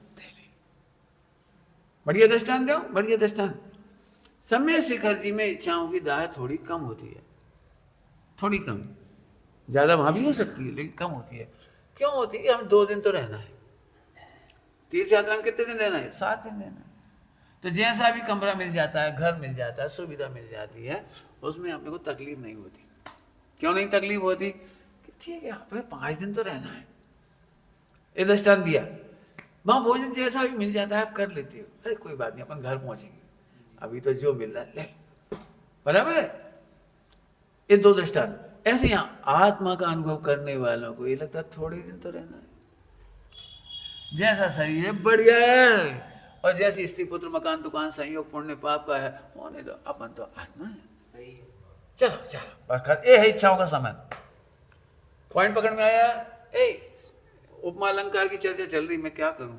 बढ़िया दृष्टान दो, बढ़िया दृष्टान। समय शिखर जी में इच्छाओं की दाय थोड़ी कम होती है, थोड़ी कम, ज्यादा वहां भी हो सकती है लेकिन कम होती है। क्यों होती है, हम 2 दिन तो रहना है, तीर्थ यात्रा में कितने दिन रहना है, 7 दिन रहना है। तो जैसा भी कमरा मिल जाता है, घर मिल जाता है, सुविधा मिल जाती है, उसमें अपने को तकलीफ नहीं होती। क्यों नहीं तकलीफ होती, कि ठीक है अपने 5 दिन तो रहना है, ये दृष्टांत दिया। वहां भोजन जैसा भी मिल जाता है आप कर लेते हो, अरे कोई बात नहीं, अपन घर पहुंचेंगे, अभी तो जो मिल रहा है ले, बराबर है। ये 2 दृष्टांत। ऐसे यहाँ आत्मा का अनुभव करने वालों को ये लगता है थोड़े दिन तो रहना है, जैसा शरीर है बढ़िया है, और जैसी स्त्री पुत्र मकान दुकान संयोग पुण्य पाप का है होने दो, अपन तो आत्मा है, सही है, चलो चलो। ये है इच्छाओं का समय। पॉइंट पकड़ में आया। उपमा अलंकार की चर्चा चल रही, मैं क्या करूं।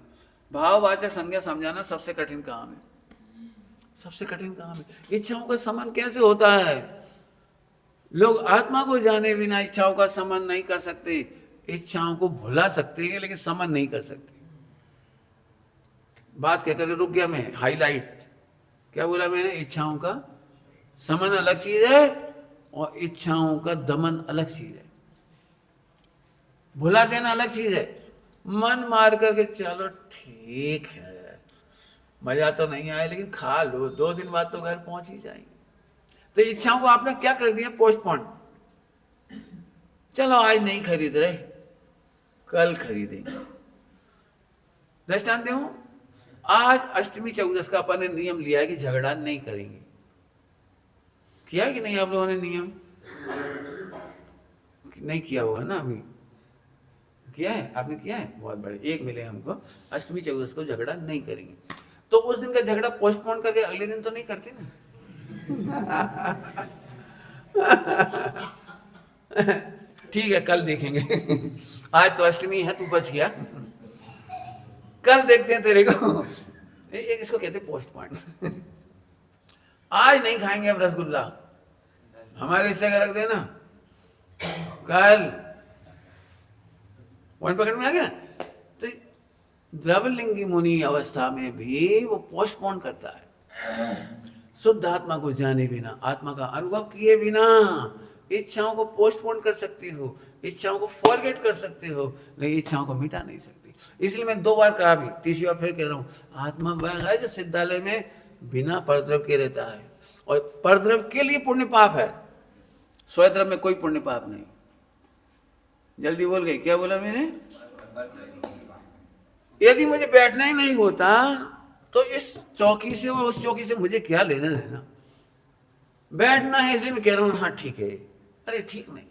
भाववाचक संज्ञा समझाना सबसे कठिन काम है, सबसे कठिन काम है। इच्छाओं का समन कैसे होता है, लोग आत्मा को जाने बिना इच्छाओं का समन नहीं कर सकते। इच्छाओं को भुला सकते हैं लेकिन समन नहीं कर सकते। बात क्या करें, रुक गया मैं, हाईलाइट क्या बोला मैंने, इच्छाओं का समन अलग चीज है और इच्छाओं का दमन अलग चीज है, भुला देना अलग चीज है। मन मार करके चलो ठीक है, मजा तो नहीं आया लेकिन खा लो, 2 दिन बाद तो घर पहुंच ही जाएंगे। तो इच्छाओं को आपने क्या कर दिया, पोस्टपोन। चलो आज नहीं खरीद रहे, कल खरीदेंगे। दृष्टांत दूं, आज अष्टमी चौदस का अपन ने नियम लिया है कि झगड़ा नहीं करेंगे। किया कि नहीं आप लोगों ने नियम, नहीं किया होगा ना, अभी किया है, आपने किया है, बहुत बड़े एक मिले हमको, अष्टमी चौदस को झगड़ा नहीं करेंगे। तो उस दिन का झगड़ा पोस्टपोन करके अगले दिन तो नहीं करते ना। ठीक है कल देखेंगे, आज तो अष्टमी है, तू बच गया, कल देखते हैं तेरे को। इसको कहते पोस्टपोन। आज नहीं खाएंगे अब रसगुल्ला, हमारे हिस्से का रख देना, कल। पॉइंट पकड़ में आ गया ना। तो द्रवलिंगी मुनि अवस्था में भी वो पोस्टपोन करता है। शुद्ध आत्मा को जाने बिना, आत्मा का अनुभव किए बिना इच्छाओं को पोस्टपोन कर सकती हो, इच्छाओं को फॉरगेट कर सकते हो, लेकिन इच्छाओं को मिटा नहीं सकती। इसलिए मैं 2 बार कहा भी, तीसरी बार फिर कह रहा हूं, आत्मा वह है जो सिद्धालय में बिना परद्रव के रहता है, और परद्रव के लिए पुण्य पाप है, स्वद्रव में कोई पुण्य पाप नहीं। जल्दी बोल गए, क्या बोला मैंने। यदि मुझे बैठना ही नहीं होता तो इस चौकी से और उस चौकी से मुझे क्या लेना देना। बैठना है इसलिए मैं कह रहा हूं हाँ ठीक है, अरे ठीक नहीं,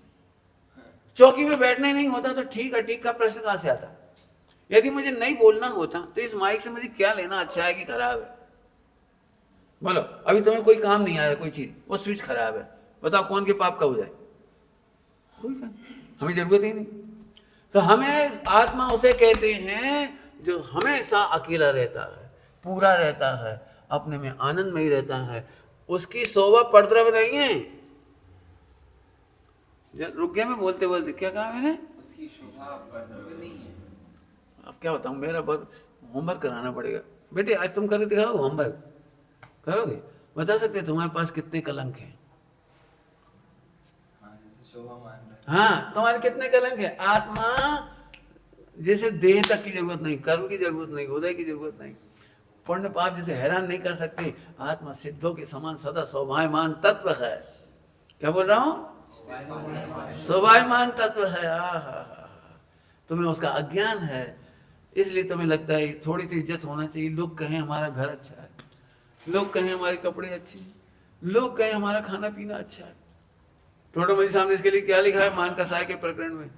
चौकी में बैठना ही नहीं होता तो ठीक है, ठीक का प्रश्न कहां से आता। यदि मुझे नहीं बोलना होता तो इस माइक से मुझे क्या लेना, अच्छा है कि खराब है। बोलो, अभी तुम्हें कोई काम नहीं आ रहा, कोई चीज, वो स्विच खराब है, बताओ कौन के पाप का हो जाए, कोई काम, हमें जरूरत ही नहीं। तो हमें आत्मा उसे कहते हैं जो हमेशा अकेला रहता है, पूरा रहता है, अपने में आनंद में ही रहता है, उसकी शोभा परद्रव नहीं है। रुक गया मैं बोलते बोलते, क्या कहा मैंने, उसकी शोभा परद्रव नहीं है। अब क्या बताऊं, मेरा होमवर्क कराना पड़ेगा। बेटे आज तुम करके दिखाओ, होमवर्क करोगे, बता सकते तुम्हारे पास कितने कलंक हैं। हाँ, तुम्हारे कितने कलंक है? आत्मा जैसे देह तक की जरूरत नहीं, कर्म की जरूरत नहीं, उदय की जरूरत नहीं, पुण्य पाप जैसे हैरान नहीं कर सकती, आत्मा सिद्धों के समान सदा शोभायमान तत्व है। क्या बोल रहा हूं? शोभायमान तत्व है। तुम्हें उसका अज्ञान है, इसलिए तुम्हें लगता है थोड़ी सी इज्जत होना चाहिए, लोग कहें हमारा घर अच्छा है, लोग कहें हमारे कपड़े अच्छे हैं, लोग कहें हमारा खाना पीना अच्छा है। टोटोमजी सामने इसके लिए क्या लिखा है मान कसाय के प्रकरण में?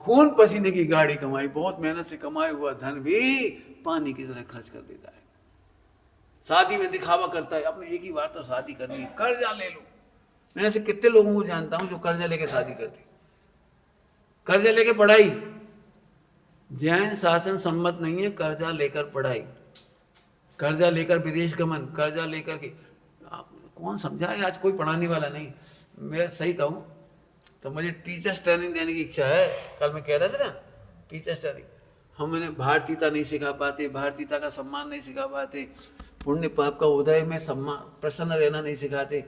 खून पसीने की गाड़ी कमाई, बहुत मेहनत से कमाया हुआ धन भी पानी की तरह खर्च कर देता है। शादी में दिखावा करता है, अपने एक ही बार तो शादी करनी है, कर्जा ले लो। मैं ऐसे कितने लोगों को जानता हूं जो कर्जा लेके शादी करते, कर्जा लेके पढ़ाई। जैन शासन सम्मत नहीं है कर्जा लेकर पढ़ाई, कर्जा लेकर विदेश गमन, कर्जा लेकर के कौन समझाए? आज कोई पढ़ाने वाला नहीं। मैं सही कहूँ तो मुझे टीचर्स ट्रेनिंग देने की इच्छा है। कल मैं कह रहा था ना टीचर्स ट्रेनिंग, हम उन्हें भारतीयता नहीं सिखा पाते, भारतीयता का सम्मान नहीं सिखा पाते, पुण्य पाप का उदय में सम्मान प्रसन्न रहना नहीं सिखाते।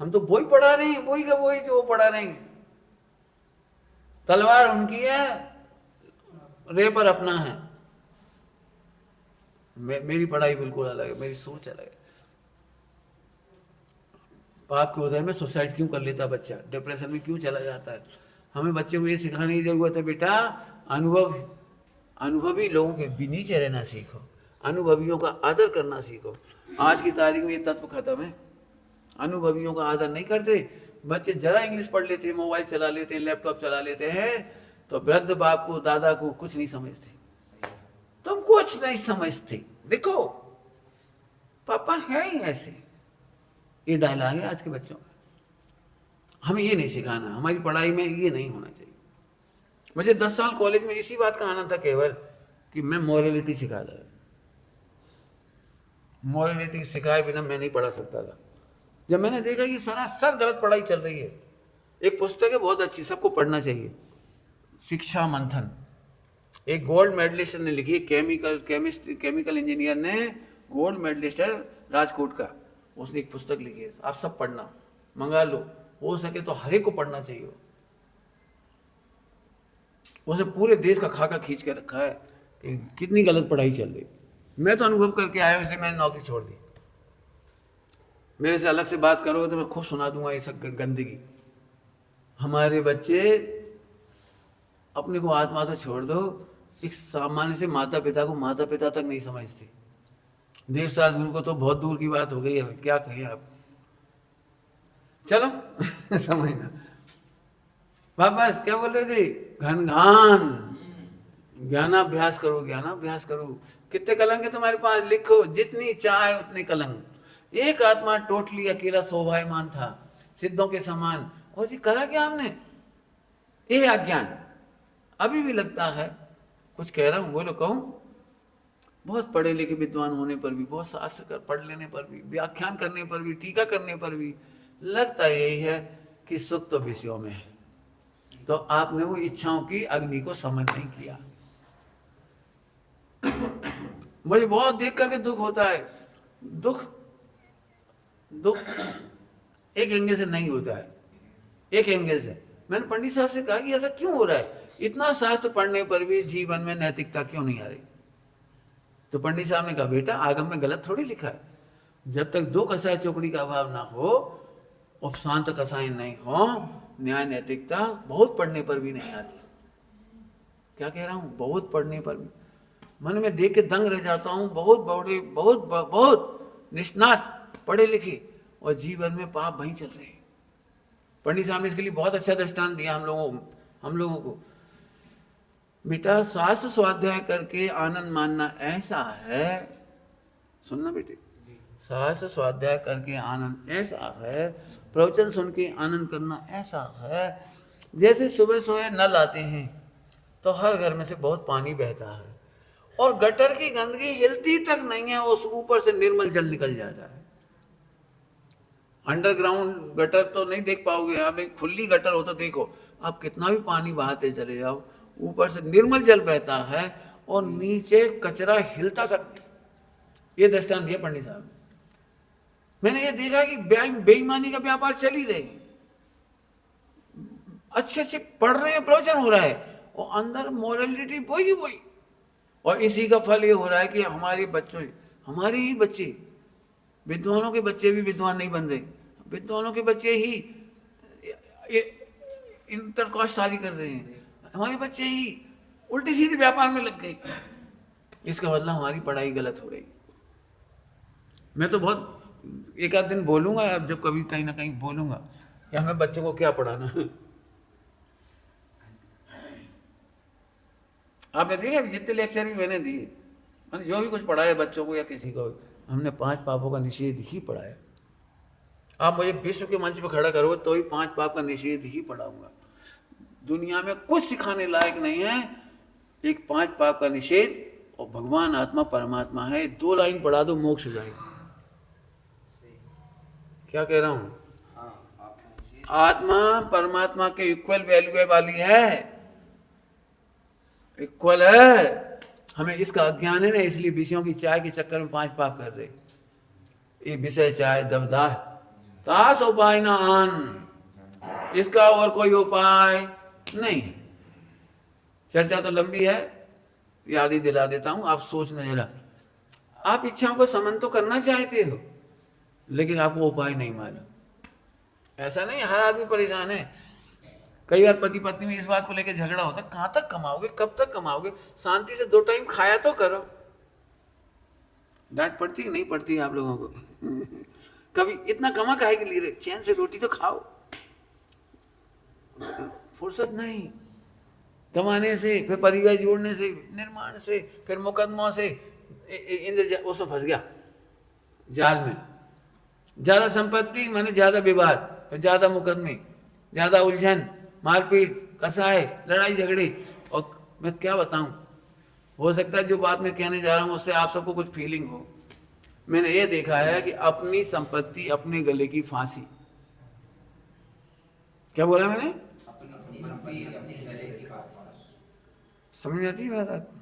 हम तो वही पढ़ा रहे हैं, वही का वही जो पढ़ा रहे हैं। तलवार उनकी है, रे पर अपना है। मेरी पढ़ाई बिल्कुल अलग है, मेरी सोच अलग है। पाप के उदय में सुसाइड क्यों कर लेता बच्चा, डिप्रेशन में क्यों चला जाता है? हमें बच्चे को ये सिखाने की जरूरत है, बेटा अनुभवी लोगों के भी नीचे रहना सीखो, अनुभवियों का आदर करना सीखो। आज की तारीख में ये तत्व खत्म है, अनुभवियों का आदर नहीं करते। बच्चे जरा इंग्लिश पढ़ लेते हैं, मोबाइल चला लेते हैं, लैपटॉप चला लेते हैं, तो वृद्ध बाप को दादा को कुछ नहीं समझते। तुम कुछ नहीं समझते, देखो पापा है ही ऐसे। ये डायलॉग है आज के बच्चों का। हमें ये नहीं सिखाना, हमारी पढ़ाई में ये नहीं होना चाहिए। मुझे 10 साल कॉलेज में इसी बात का आनंद था केवल कि मैं मॉरलिटी सिखा था। मॉरलिटी सिखाए बिना मैं नहीं पढ़ा सकता था। जब मैंने देखा कि सरासर गलत पढ़ाई चल रही है, एक पुस्तक है बहुत अच्छी, सबको पढ़ना चाहिए, शिक्षा मंथन। एक गोल्ड मेडलिस्ट ने लिखी है, केमिकल इंजीनियर ने, गोल्ड मेडलिस्ट है राजकोट का, उसने एक पुस्तक लिखी है, आप सब पढ़ना, मंगा लो, हो सके तो हर एक को पढ़ना चाहिए। उसने पूरे देश का खाका खींच के रखा है कि कितनी गलत पढ़ाई चल रही। मैं तो अनुभव करके आया हूं, इसलिए मैंने नौकरी छोड़ दी। मेरे से अलग से बात करोगे तो मैं खूब सुना दूंगा ये सब गंदगी। हमारे बच्चे अपने को आत्मा तो छोड़ दो, एक सामान्य से माता पिता को माता पिता तक नहीं समझते। देवदास गुरु को तो बहुत दूर की बात हो गई है, क्या कहें आप। चलो समझना। वापस क्या बोल रहे थे? घनघान ज्ञानाभ्यास करो, ज्ञानाभ्यास करो। कितने कलंक है तुम्हारे पास? लिखो, जितनी चाहे उतने कलंक। एक आत्मा टोटली अकेला शोभायमान था, सिद्धों के समान। और जी करा क्या हमने? ये अज्ञान अभी भी लगता है। कुछ कह रहा हूं, बोलो कहूं। बहुत पढ़े लिखे विद्वान होने पर भी, बहुत शास्त्र कर पढ़ लेने पर भी, व्याख्यान करने पर भी, टीका करने पर भी लगता यही है कि सुख तो विषयों में है। तो आपने वो इच्छाओं की अग्नि को समझ नहीं किया। मुझे बहुत देख करके दुख होता है। दुख एक एंगल से नहीं होता है, एक एंगल से। मैंने पंडित साहब से कहा कि ऐसा क्यों हो रहा है, इतना शास्त्र पढ़ने पर भी जीवन में नैतिकता क्यों नहीं आ रही? तो पंडित साहब ने कहा, बेटा आगम में गलत थोड़ी लिखा है, जब तक दो कसाय चौकड़ी का अभाव ना हो, उपशांत कसाय नहीं हो, न्याय नैतिकता बहुत पढ़ने पर भी नहीं आती। क्या कह रहा हूं? बहुत पढ़ने पर भी मन में देख के दंग रह जाता हूं। बहुत बड़े, बहुत निष्णात पढ़े लिखे और जीवन में पाप वहीं चल रहे हैं। पंडित साहब ने इसके लिए बहुत अच्छा दृष्टांत दिया हम लोगों को। बेटा शास्त्र स्वाध्याय करके आनंद मानना ऐसा है, सुनना बेटे, शास्त्र स्वाध्याय करके आनंद ऐसा है, प्रवचन सुन के आनंद करना ऐसा है, जैसे सुबह सुबह नल आते हैं तो हर घर में से बहुत पानी बहता है और गटर की गंदगी हिलती तक नहीं है, उस ऊपर से निर्मल जल निकल जाता है। अंडरग्राउंड गटर तो नहीं देख पाओगे आप, एक खुली गटर हो तो देखो, आप कितना भी पानी बहाते चले जाओ, ऊपर से निर्मल जल बहता है और नीचे कचरा हिलता तक। ये दृष्टांत दिया पंडित साहब। मैंने ये देखा कि बेईमानी का व्यापार चल ही रहे, अच्छे से पढ़ रहे हैं, प्रवचन हो रहा है, और अंदर मोरलिटी वही वही। और इसी का फल ये हो रहा है कि हमारे ही बच्चे, विद्वानों के बच्चे भी विद्वान नहीं बन रहे, विद्वानों के बच्चे ही इंटरकास्ट शादी कर रहे हैं, हमारे बच्चे ही उल्टी सीधे व्यापार में लग गए। इसका मतलब हमारी पढ़ाई गलत हो रही। मैं तो बहुत एक आध दिन बोलूंगा, अब जब कभी कहीं ना कहीं बोलूंगा कि हमें बच्चों को क्या पढ़ाना। आपने देखा जितने लेक्चर भी मैंने दिए, मैंने जो भी कुछ पढ़ाया बच्चों को या किसी को, हमने 5 पापों का निषेध ही पढ़ाया। आप मुझे विश्व के मंच पर खड़ा करोगे तो ही 5 पाप का निषेध ही पढ़ाऊंगा। दुनिया में कुछ सिखाने लायक नहीं है, एक 5 पाप का निषेध और भगवान आत्मा परमात्मा है, 2 लाइन पढ़ा दो मोक्ष हो जाएगा। क्या कह रहा हूं? आत्मा परमात्मा के इक्वल वैल्यू वाली है, इक्वल है। हमें इसका अज्ञान है ना, इसलिए विषयों की चाय के चक्कर में 5 पाप कर रहे। ये विषय चाय दबदाह तास उपाय ना आन, इसका और कोई उपाय नहीं है। चर्चा तो लंबी है, याद ही दिला देता हूं, आप सोचना जरा। आप इच्छाओं को समन तो करना चाहते हो, लेकिन आपको उपाय नहीं मालूम। ऐसा नहीं, हर आदमी परेशान है। कई बार पति पत्नी में इस बात को लेकर झगड़ा होता है, कहां तक कमाओगे, कब तक कमाओगे, शांति से 2 टाइम खाया तो करो। डांट पड़ती है नहीं पड़ती आप लोगों को? कभी इतना कमा काहे के लिए, चैन से रोटी तो खाओ। फुर्सत नहीं, कमाने से, फिर परिवार जोड़ने से, निर्माण से, फिर मुकदमों से, इंद्र उसमें फंस गया जाल में। ज्यादा संपत्ति माने ज्यादा विवाद, फिर ज्यादा मुकदमे, ज्यादा उलझन, मारपीट, कसाई, लड़ाई झगड़े। और मैं क्या बताऊं, हो सकता है जो बात मैं कहने जा रहा हूं उससे आप सबको कुछ फीलिंग हो। मैंने ये देखा है कि अपनी संपत्ति अपने गले की फांसी। क्या बोला मैंने? अपनी संपत्ति अपने गले की फांसी। समझ आती है बात आपको?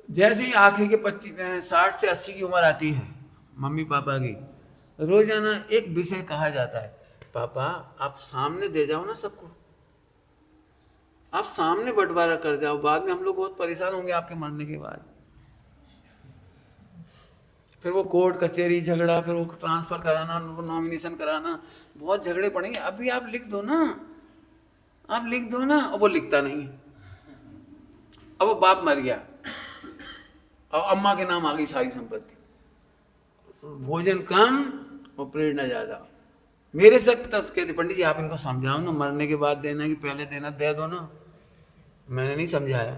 जैसे ही आखिरी के 60 से 80 की उम्र आती है मम्मी पापा की, रोजाना एक विषय कहा जाता है, पापा आप सामने दे जाओ ना सबको, आप सामने बंटवारा कर जाओ, बाद में हम लोग बहुत परेशान होंगे आपके मरने के बाद। फिर वो कोर्ट कचहरी झगड़ा, फिर वो ट्रांसफर कराना, नॉमिनेशन कराना, बहुत झगड़े पड़ेंगे। अभी आप लिख दो ना, आप लिख दो ना। और वो लिखता नहीं। अब वो बाप मर गया और अम्मा के नाम आ गई सारी संपत्ति, भोजन कम और प्रेरणा ज्यादा। मेरे से कहते पंडित जी आप इनको समझाओ ना, मरने के बाद देना कि पहले देना, दे दो ना। मैंने नहीं समझाया।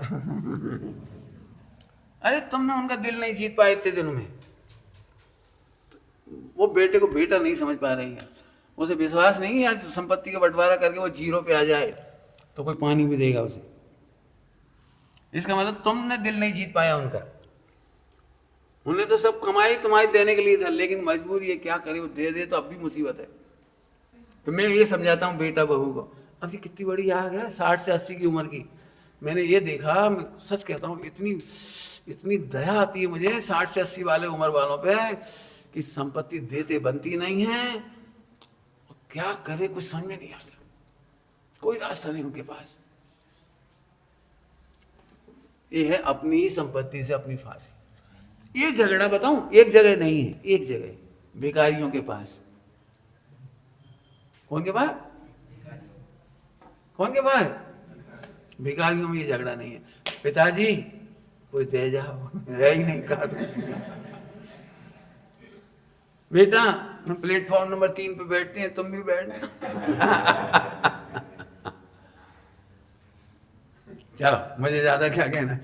अरे तुमने उनका दिल नहीं जीत पाए इतने दिनों में, वो बेटे को बेटा नहीं समझ पा रही है, उसे विश्वास नहीं है आज संपत्ति का बंटवारा करके वो 0 पे आ जाए तो कोई पानी भी देगा उसे। इसका मतलब तुमने दिल नहीं जीत पाया उनका। उन्हें तो सब कमाई तुम्हारी देने के लिए था, लेकिन मजबूरी है, क्या करे, वो दे दे तो अब भी मुसीबत है। तो मैं ये समझाता हूँ बेटा बहू को, अब ये कितनी बड़ी आग है 60 से 80 की उम्र की। मैंने ये देखा, मैं सच कहता हूँ, इतनी दया आती है मुझे 60 से 80 वाले उम्र वालों पे कि संपत्ति देते बनती नहीं है, क्या करे कुछ समझ में नहीं आता, कोई रास्ता नहीं उनके पास। ये है अपनी ही संपत्ति से अपनी फांसी। ये झगड़ा बताऊं, एक जगह नहीं है, एक जगह भिखारियों के पास। कौन के पास? कौन के पास? भिखारियों में ये झगड़ा नहीं है। पिताजी कुछ दे जाओ, है ही नहीं कहा। बेटा हम प्लेटफॉर्म नंबर 3 पे बैठते हैं, तुम भी बैठना। चलो मुझे ज्यादा क्या कहना।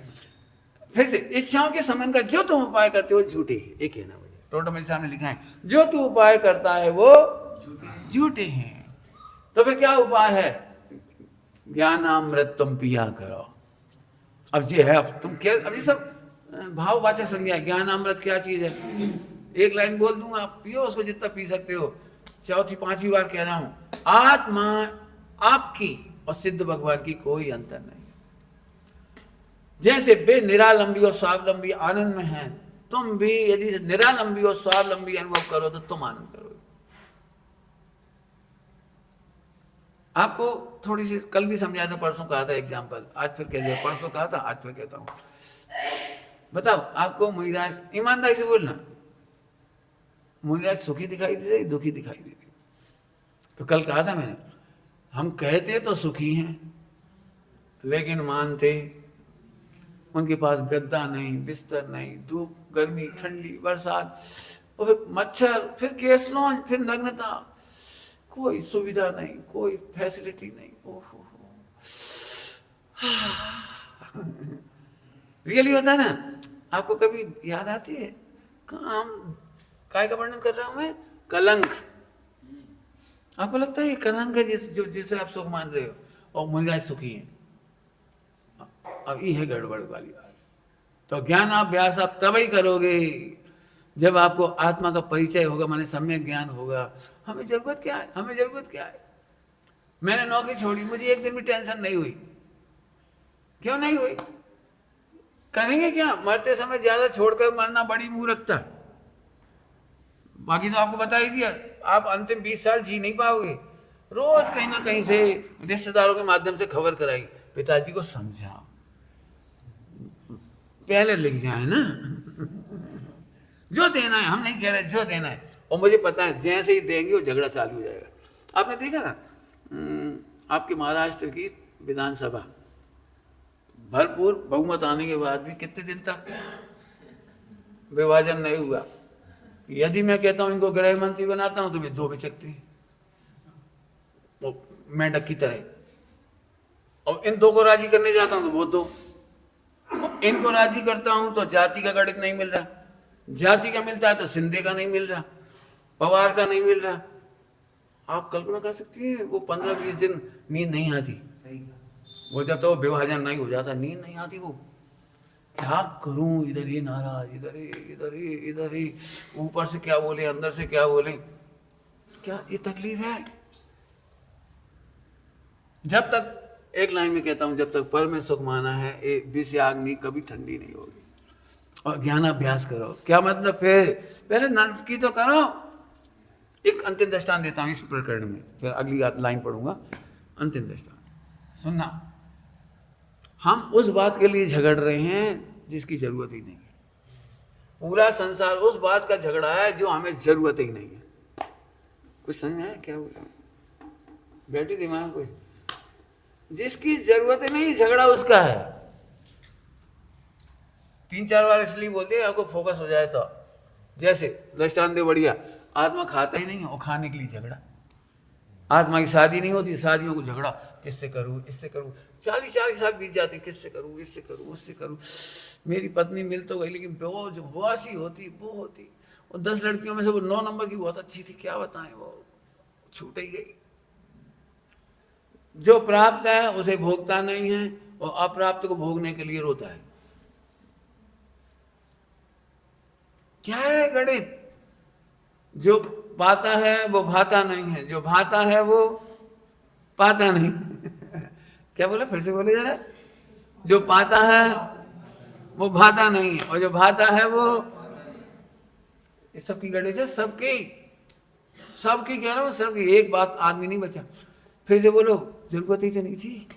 फिर से इच्छाओं के समन का जो तुम उपाय करते हो झूठे है, एक है ना मुझे टोटल मेरे सामने लिखा है, जो तू उपाय करता है वो झूठे हैं। तो फिर क्या उपाय है? ज्ञानामृत तुम पिया करो। अब ये है, अब तुम क्या, अब ये सब भाववाचक संज्ञा। ज्ञानामृत क्या चीज है? एक लाइन बोल दूंगा, आप पियो उसको जितना पी सकते हो। 4थी 5वीं बार कह रहा हूं, आत्मा आपकी और सिद्ध भगवान की कोई अंतर नहीं। जैसे वे निरालंबी और स्वावलंबी आनंद में हैं, तुम भी यदि निरालंबी और स्वावलंबी अनुभव करो तो तुम आनंद करोगे। आपको थोड़ी सी कल भी समझाया था, परसों कहा था एग्जाम्पल, आज फिर कह दिया, परसों कहा था आज फिर कहता हूँ। बताओ आपको मुनिराज, ईमानदारी से बोलना, मुनिराज सुखी दिखाई देते दुखी दिखाई देते? तो कल कहा था मैंने, हम कहते तो सुखी हैं लेकिन मानते, उनके पास गद्दा नहीं, बिस्तर नहीं, धूप गर्मी ठंडी बरसात, और फिर मच्छर, फिर केस लॉन्च, फिर नग्नता, कोई सुविधा नहीं, कोई फैसिलिटी नहीं। ओहो, रियली होता है ना? आपको कभी याद आती है काम काय का वर्णन कर रहा हूं मैं? कलंक। आपको लगता है ये कलंक है जिसे आप सुख मान रहे हो, और मुनिराज सुखी है? अब ये है गड़बड़ वाली बात। तो ज्ञान अभ्यास आप तब ही करोगे जब आपको आत्मा का परिचय होगा, माने सम्यक ज्ञान होगा। हमें जरूरत क्या है? हमें जरूरत क्या है? मैंने नौकरी छोड़ी, मुझे एक दिन भी टेंशन नहीं हुई। क्यों नहीं हुई? करेंगे क्या? मरते समय ज्यादा छोड़कर मरना बड़ी मूर्खता। बाकी तो आपको बता ही दिया, आप अंतिम 20 साल जी नहीं पाओगे। रोज कहीं ना कहीं से रिश्तेदारों के माध्यम से खबर कराई, पिताजी को समझाओ, पहले लिख जाए ना। जो देना है, हम नहीं कह रहे, जो देना है। और मुझे पता है जैसे ही देंगे वो झगड़ा चालू हो जाएगा। आपने देखा ना आपके महाराष्ट्र की विधानसभा, भरपूर बहुमत आने के बाद भी कितने दिन तक विभाजन नहीं हुआ। यदि मैं कहता हूं इनको गृह मंत्री बनाता हूं तो वे दो बिचकते हैं, वो मेंढक की तरह। और इन दो को राजी करने जाता हूं तो वो दो, इनको राजी करता हूं तो जाति का गणित नहीं मिल रहा, जाति का मिलता है तो सिंधे का नहीं मिल रहा, पवार का नहीं मिल रहा। आप कल्पना कर सकती हैं वो 15-20 दिन नींद नहीं आती। वो जब तो विभाजन नहीं हो जाता नींद नहीं आती। वो क्या करूं, इधर ये नाराज, इधर ही इधर ही इधर ही, ऊपर से क्या बोले अंदर से क्या बोले, क्या ये तकलीफ है? जब तक एक लाइन में कहता हूं, जब तक पर में सुख माना है विषयाग्नि कभी ठंडी नहीं होगी। और ज्ञानाभ्यास करो। क्या मतलब? फिर पहले नर्क की तो करो। एक अंतिम दृष्टांत देता हूं इस प्रकरण में, फिर अगली लाइन पढ़ूंगा। अंतिम दृष्टांत सुनना। हम उस बात के लिए झगड़ रहे हैं जिसकी जरूरत ही नहीं है। पूरा संसार उस बात का झगड़ा है जो हमें जरूरत ही नहीं है। कुछ समझ में आया क्या बोला? बैठी दिमाग कुछ, जिसकी जरूरत ही नहीं, झगड़ा उसका है। 3-4 बार इसलिए बोलते हैं आपको फोकस हो जाए तो। जैसे दृष्टांत दे बढ़िया, आत्मा खाता ही नहीं है और खाने के लिए झगड़ा। आत्मा की शादी नहीं होती, शादियों को झगड़ा, किससे करूं इससे करूं। 40-40 साल बीत जाते, किससे करूं इससे करूं उससे करूं। मेरी पत्नी मिल तो गई लेकिन वो जो वासी होती वो होती। और 10 लड़कियों में से वो 9 नंबर की बहुत अच्छी थी, क्या बताएं, वो छूट ही गई। जो प्राप्त है उसे भोगता नहीं है और अप्राप्त को भोगने के लिए रोता है। क्या है गणित? जो पाता है वो भाता नहीं है, जो भाता है वो पाता नहीं। क्या बोला? फिर से बोले जरा। जो पाता है वो भाता नहीं है और जो भाता है वो, इस सबकी गणित है, सबकी सबकी कह रहा हूं, सबकी। एक बात आदमी नहीं बचा। फिर से बोलो, जरूरत ही तो नहीं थी,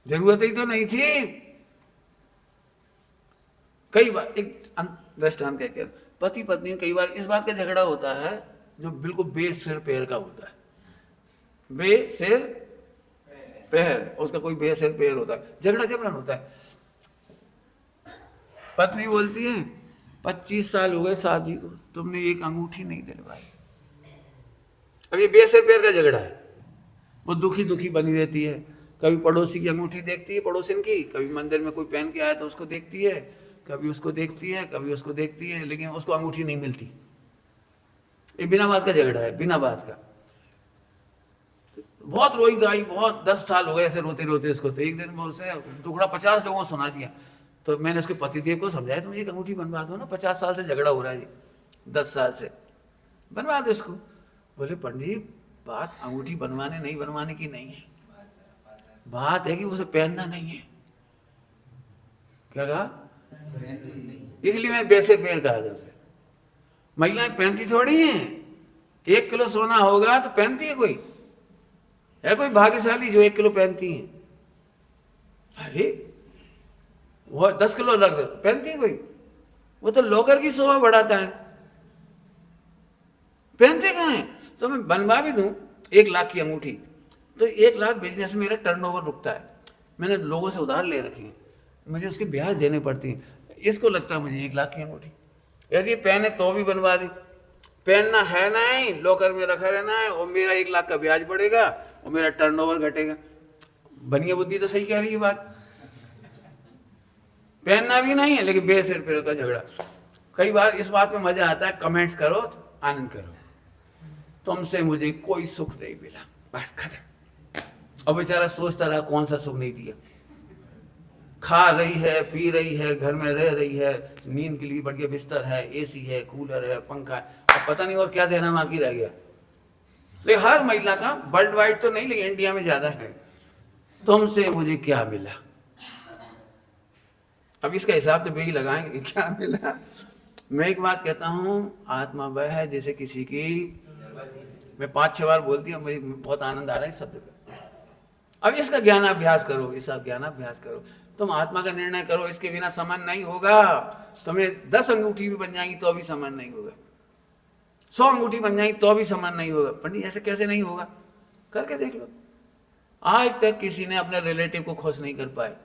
जरूरत ही तो नहीं थी। कई बार एक दृष्टांत क्या कह, पति पत्नी कई बार इस बात का झगड़ा होता है जो बिल्कुल बेसिर पैर का होता है। बेसिर पैर, उसका कोई बेसिर पैर होता है, झगड़ा जबरन होता है। पत्नी बोलती है 25 साल हो गए शादी को, तुमने एक अंगूठी नहीं दिलवाई। अब ये बेसिर पैर का झगड़ा है। वो दुखी दुखी बनी रहती है। कभी पड़ोसी की अंगूठी देखती है, पड़ोसिन की, कभी मंदिर में कोई पहन के आया तो उसको देखती है, कभी उसको देखती है, कभी उसको देखती है, लेकिन उसको अंगूठी नहीं मिलती। ये बिना बात का झगड़ा है, बिना बात का। बहुत रोई गाई, बहुत 10 साल हो गए ऐसे रोते रोते उसको। तो एक दिन वो उसने टुकड़ा 50 लोगों को सुना दिया। तो मैंने उसके पतिदेव को समझाया, तुम एक अंगूठी बनवा दो ना, 50 साल से झगड़ा हो रहा है, 10 साल से बनवा दो इसको। बोले पंडित बात अंगूठी बनवाने नहीं बनवाने की नहीं है, बात है कि उसे पहनना नहीं है। क्या कहा? इसलिए मैंने बेसिर पैर कहा था उसे। महिलाएं पहनती थोड़ी हैं, 1 किलो सोना होगा तो पहनती है कोई? है कोई भाग्यशाली जो 1 किलो पहनती है? अरे वो 10 किलो रख दो, पहनती है कोई? वो तो लॉकर की शोभा बढ़ाता है, पहनते कहाँ है? तो मैं बनवा भी दूं 1 लाख की अंगूठी, तो 1 लाख बिजनेस में मेरा टर्नओवर रुकता है। मैंने लोगों से उधार ले रखी है, मुझे उसके ब्याज देने पड़ती है। इसको लगता है मुझे 1 लाख की अंगूठी, यदि पहने तो भी बनवा दी। पहनना है नहीं, लॉकर में रखा रहना है, और मेरा 1 लाख का ब्याज बढ़ेगा और मेरा टर्नओवर घटेगा। बनिया बुद्धि तो सही कह रही है बात। पहनना भी नहीं है लेकिन बेसिर फिर का झगड़ा। कई बार इस बात में मजा आता है, कमेंट्स करो, आनंद करो, तुमसे मुझे कोई सुख नहीं मिला, बस खत्म। अब बेचारा सोचता रहा कौन सा सुख नहीं दिया। खा रही है, पी रही है, घर में रह रही है, नींद के लिए बढ़िया बिस्तर है, एसी है, कूलर है, पंखा है, अब पता नहीं और क्या देना बाकी रह गया। लेकिन हर महिला का, वर्ल्ड वाइड तो नहीं लेकिन इंडिया में ज्यादा है, तुमसे मुझे क्या मिला। अब इसका हिसाब तो वही लगाएंगे क्या मिला। मैं एक बात कहता हूँ, आत्मा वह है जैसे किसी की, मैं 5-6 बार बोल दिया, मुझे बहुत आनंद आ रहा है इस शब्द पे। अब इसका ज्ञानाभ्यास करो, इसका ज्ञानाभ्यास करो, तुम आत्मा का निर्णय करो, इसके बिना समन नहीं होगा। तुम्हें 10 अंगूठी भी बन जाएंगी तो भी समन नहीं होगा, 100 अंगूठी बन जाएंगी तो भी समन नहीं होगा। पंडित ऐसे कैसे नहीं होगा, करके देख लो। आज तक किसी ने अपने रिलेटिव को खुश नहीं कर पाए।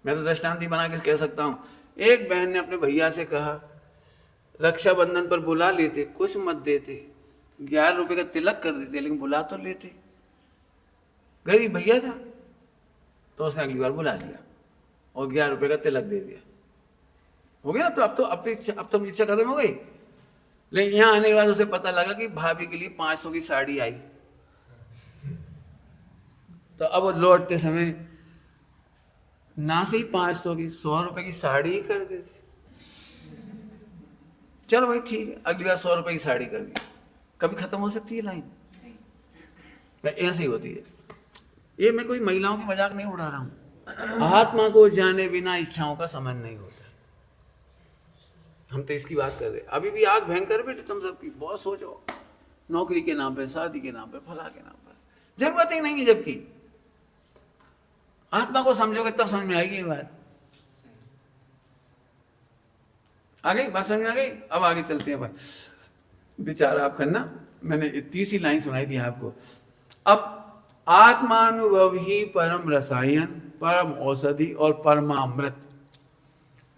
मैं तो दृष्टांत बना के कह सकता हूँ, एक बहन ने अपने भैया से कहा, रक्षाबंधन पर बुला लेते, कुछ मत देते, 11 रुपए का तिलक कर देते, लेकिन बुला तो लेते। गरीब भैया था तो उसने अगली बार बुला लिया और 11 रुपए का तिलक दे दिया, हो गया ना। तो अब तो इच्छा खत्म हो गई। लेकिन यहाँ आने के बाद उसे पता लगा कि भाभी के लिए 500 की साड़ी आई, तो अब वो लौटते समय ना से ही 500 की, 100 रुपए की साड़ी ही कर देती। चलो भाई ठीक है, अगली बार 100 रुपए की साड़ी कर दी। कभी खत्म हो सकती है लाइन? ऐसे ही होती है। ये मैं कोई महिलाओं की मजाक नहीं उड़ा रहा हूं। आत्मा को जाने बिना इच्छाओं का समन नहीं होता। हम तो इसकी बात कर रहे। अभी भी आग भयंकर बेटे तुम सबकी, बहुत सोचो, नौकरी के नाम पे, शादी के नाम पे, फला के नाम पर, जरूरत ही नहीं है। जबकि आत्मा को समझोगे तब समझ में आएगी ये बात। आ गई बात, समझ में आ गई? अब आगे चलते हैं भाई, विचार आप करना। मैंने 30 ही लाइन सुनाई थी आपको। अब आत्मानुभव ही परम रसायन, परम औषधि और परमामृत।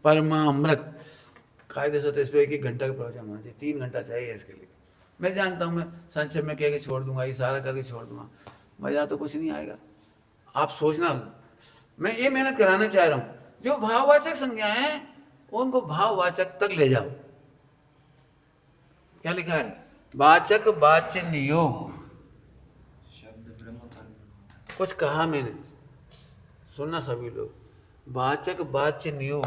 परमामृत कायदे से तो इस पर 1 घंटा का प्रवचन होना चाहिए, 3 घंटा चाहिए इसके लिए। मैं जानता हूँ, मैं संक्षेप में कह के छोड़ दूंगा, इशारा करके छोड़ दूंगा, मजा तो कुछ नहीं आएगा। आप सोचना, मैं ये मेहनत कराना चाह रहा हूँ, जो भाववाचक संज्ञाएं हैं उनको भाववाचक तक ले जाओ। क्या लिखा है? वाचक वाच्य नियोग। कुछ कहा मैंने, सुनना सभी लोग, वाचक वाच्य नियोग।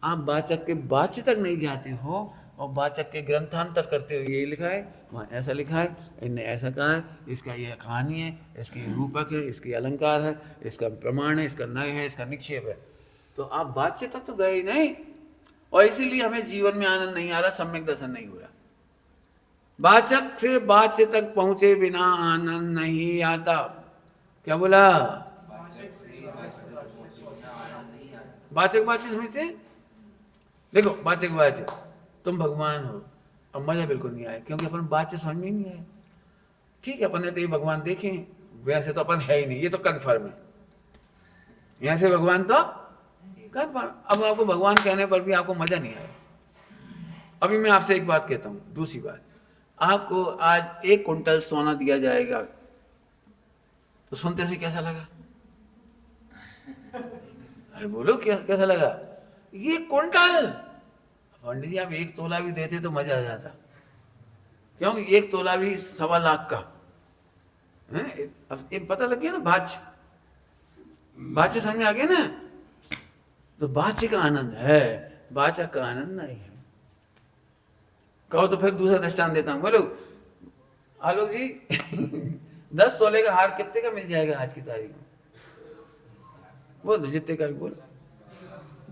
आप वाचक के वाच्य तक नहीं जाते हो और वाचक के ग्रंथांतर करते हो। ये लिखा है, वहाँ ऐसा लिखा है, इनने ऐसा कहा है, इसका ये कहानी है, इसकी रूपक है, इसकी अलंकार है, इसका प्रमाण है, इसका नय है, इसका निक्षेप है। तो आप वाच्य तक तो गए ही नहीं, और इसीलिए हमें जीवन में आनंद नहीं आ रहा, सम्यक दर्शन नहीं हो रहा। वाचक से वाच्य तक पहुंचे बिना आनंद नहीं आता। क्या बोला? वाचक वाच्य समझते हैं? देखो, वाचक वाच्य, तुम भगवान हो, अब मजा बिल्कुल नहीं आया, क्योंकि अपन वाच्य समझ में नहीं आया। ठीक है, अपन ने तो ये भगवान देखे, वैसे तो अपन है ही नहीं, ये तो कन्फर्म है। यहां से भगवान तो कन्फर्म। अब आपको भगवान कहने पर भी आपको मजा नहीं आया। अभी मैं आपसे एक बात कहता हूं, दूसरी बात, आपको आज 1 कुंटल सोना दिया जाएगा, तो सुनते से कैसा लगा? अरे बोलो, कैसा लगा? ये कुंटल, पंडित जी आप 1 तोला भी देते तो मजा आ जाता, क्योंकि 1 तोला भी 1.25 लाख का है। अब ये पता लग गया ना, बाच्य समझ में आ गया ना। तो बाच्य का आनंद है, वाचक का आनंद नहीं है। कहो तो फिर दूसरा दृष्टांत देता हूं। बोलो आलोक जी 10 तोले का हार कितने का मिल जाएगा आज की तारीख में? बोलो जितने का भी बोलो।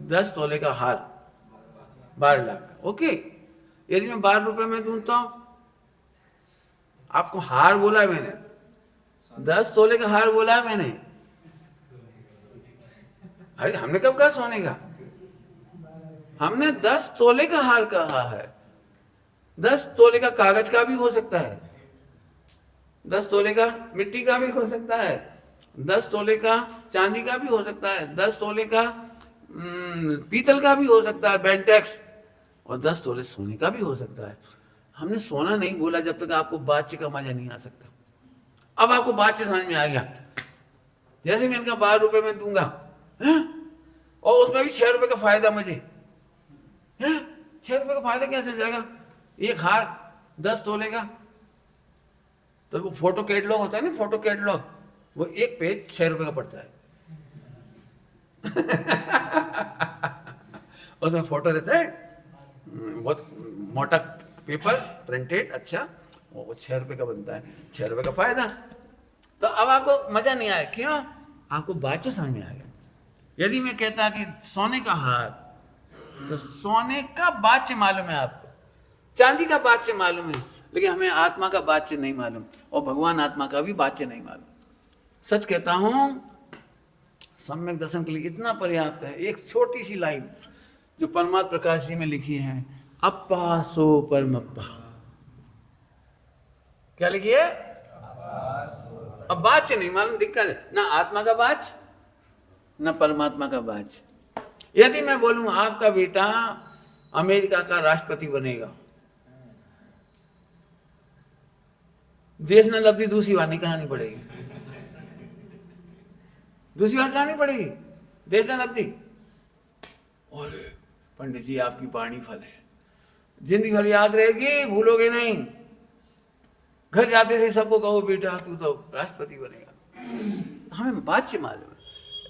10 तोले का हार 12 लाख का, ओके। यदि मैं 12 रुपए में दूं तो आपको हार बोला है मैंने, 10 तोले का हार बोला है मैंने। अरे हमने कब कहा सोने का? हमने 10 तोले का हार कहा है। 10 तोले का कागज का भी हो सकता है, 10 तोले का मिट्टी का भी हो सकता है, 10 तोले का चांदी का भी हो सकता है, 10 तोले का पीतल का भी हो सकता है, बेंटेक्स, और 10 तोले सोने का भी हो सकता है। हमने सोना नहीं बोला जब तक आपको बातचीत का मजा नहीं आ सकता। अब आपको बातचीत समझ में आ गया। जैसे मैं इनका 12 रुपए में दूंगा है? और उसमें भी 6 रुपए का फायदा मुझे है। 6 रुपए का फायदा कैसे हो जाएगा? एक हार 10 तोले का, तो वो फोटो कैटलॉग होता है ना, फोटो कैटलॉग, वो एक पेज 6 रुपए का पड़ता है। उसमें फोटो रहता है, बहुत मोटा पेपर प्रिंटेड, अच्छा, वो 6 रुपए का बनता है, 6 रुपए का फायदा। तो अब आपको मजा नहीं आया, क्यों? आपको बातचीत समझ में आ गया। यदि मैं कहता कि सोने का हार, तो सोने का बातचीत मालूम है आपको, चांदी का बातचीत मालूम है, लेकिन हमें आत्मा का बातचीत नहीं मालूम, और भगवान आत्मा का भी बातचीत नहीं मालूम। सच कहता हूं, सम्यक दर्शन के लिए इतना पर्याप्त है एक छोटी सी लाइन जो परमात्मा प्रकाश जी में लिखी है, अप्पा सो परमप्पा। क्या लिखी है? अब बातचीत नहीं मालूम, दिक्कत है ना, आत्मा का बाच ना परमात्मा का बाच। यदि मैं बोलूं आपका बेटा अमेरिका का राष्ट्रपति बनेगा, देश न लब्धि दूसरी बार नहीं कहानी पड़ेगी, दूसरी बार कहानी पड़ेगी, देश न लब्धि। और पंडित जी आपकी वाणी फल है, जिंदगी भर याद रहेगी, भूलोगे नहीं। घर जाते थे सबको कहो बेटा तू तो राष्ट्रपति बनेगा। हमें बात से मालूम है।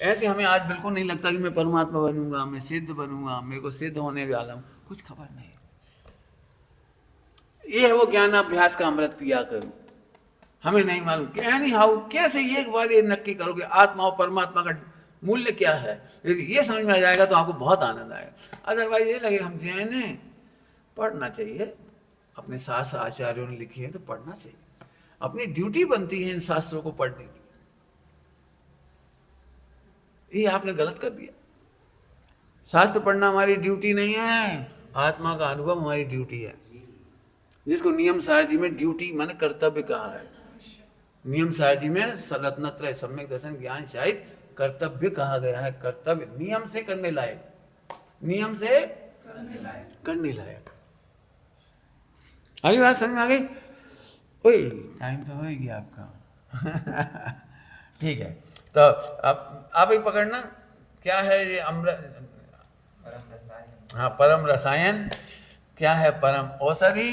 ऐसे हमें आज बिल्कुल नहीं लगता कि मैं परमात्मा बनूंगा, मैं सिद्ध बनूंगा, मेरे को सिद्ध होने वाला हूं, कुछ खबर नहीं। ये है वो ज्ञानाभ्यास का अमृत पिया करो। हमें नहीं मालूम एनी हाउ, कैसे एक बार ये नक्की करोगे आत्मा और परमात्मा का मूल्य क्या है। यदि ये समझ में आ जाएगा तो आपको बहुत आनंद आएगा। अदरवाइज ये लगे हम जैन हैं, पढ़ना चाहिए, अपने शास्त्र आचार्यों ने लिखी है तो पढ़ना चाहिए, अपनी ड्यूटी बनती है इन शास्त्रों को पढ़ने की। ये आपने गलत कर दिया। शास्त्र पढ़ना हमारी ड्यूटी नहीं है, आत्मा का अनुभव हमारी ड्यूटी है, जिसको नियम सारजी में ड्यूटी माने कर्तव्य कहा है। नियम सारजी में रत्नत्रय सम्यक दर्शन ज्ञान शायद कर्तव्य कहा गया है। कर्तव्य नियम से करने लायक, नियम से करने लायक। अगली बात समझ में आ गई? ओए टाइम तो हो ही गया आपका। ठीक है, तो आप ही पकड़ना क्या है ये अमृत, हाँ परम रसायन, क्या है परम औषधि,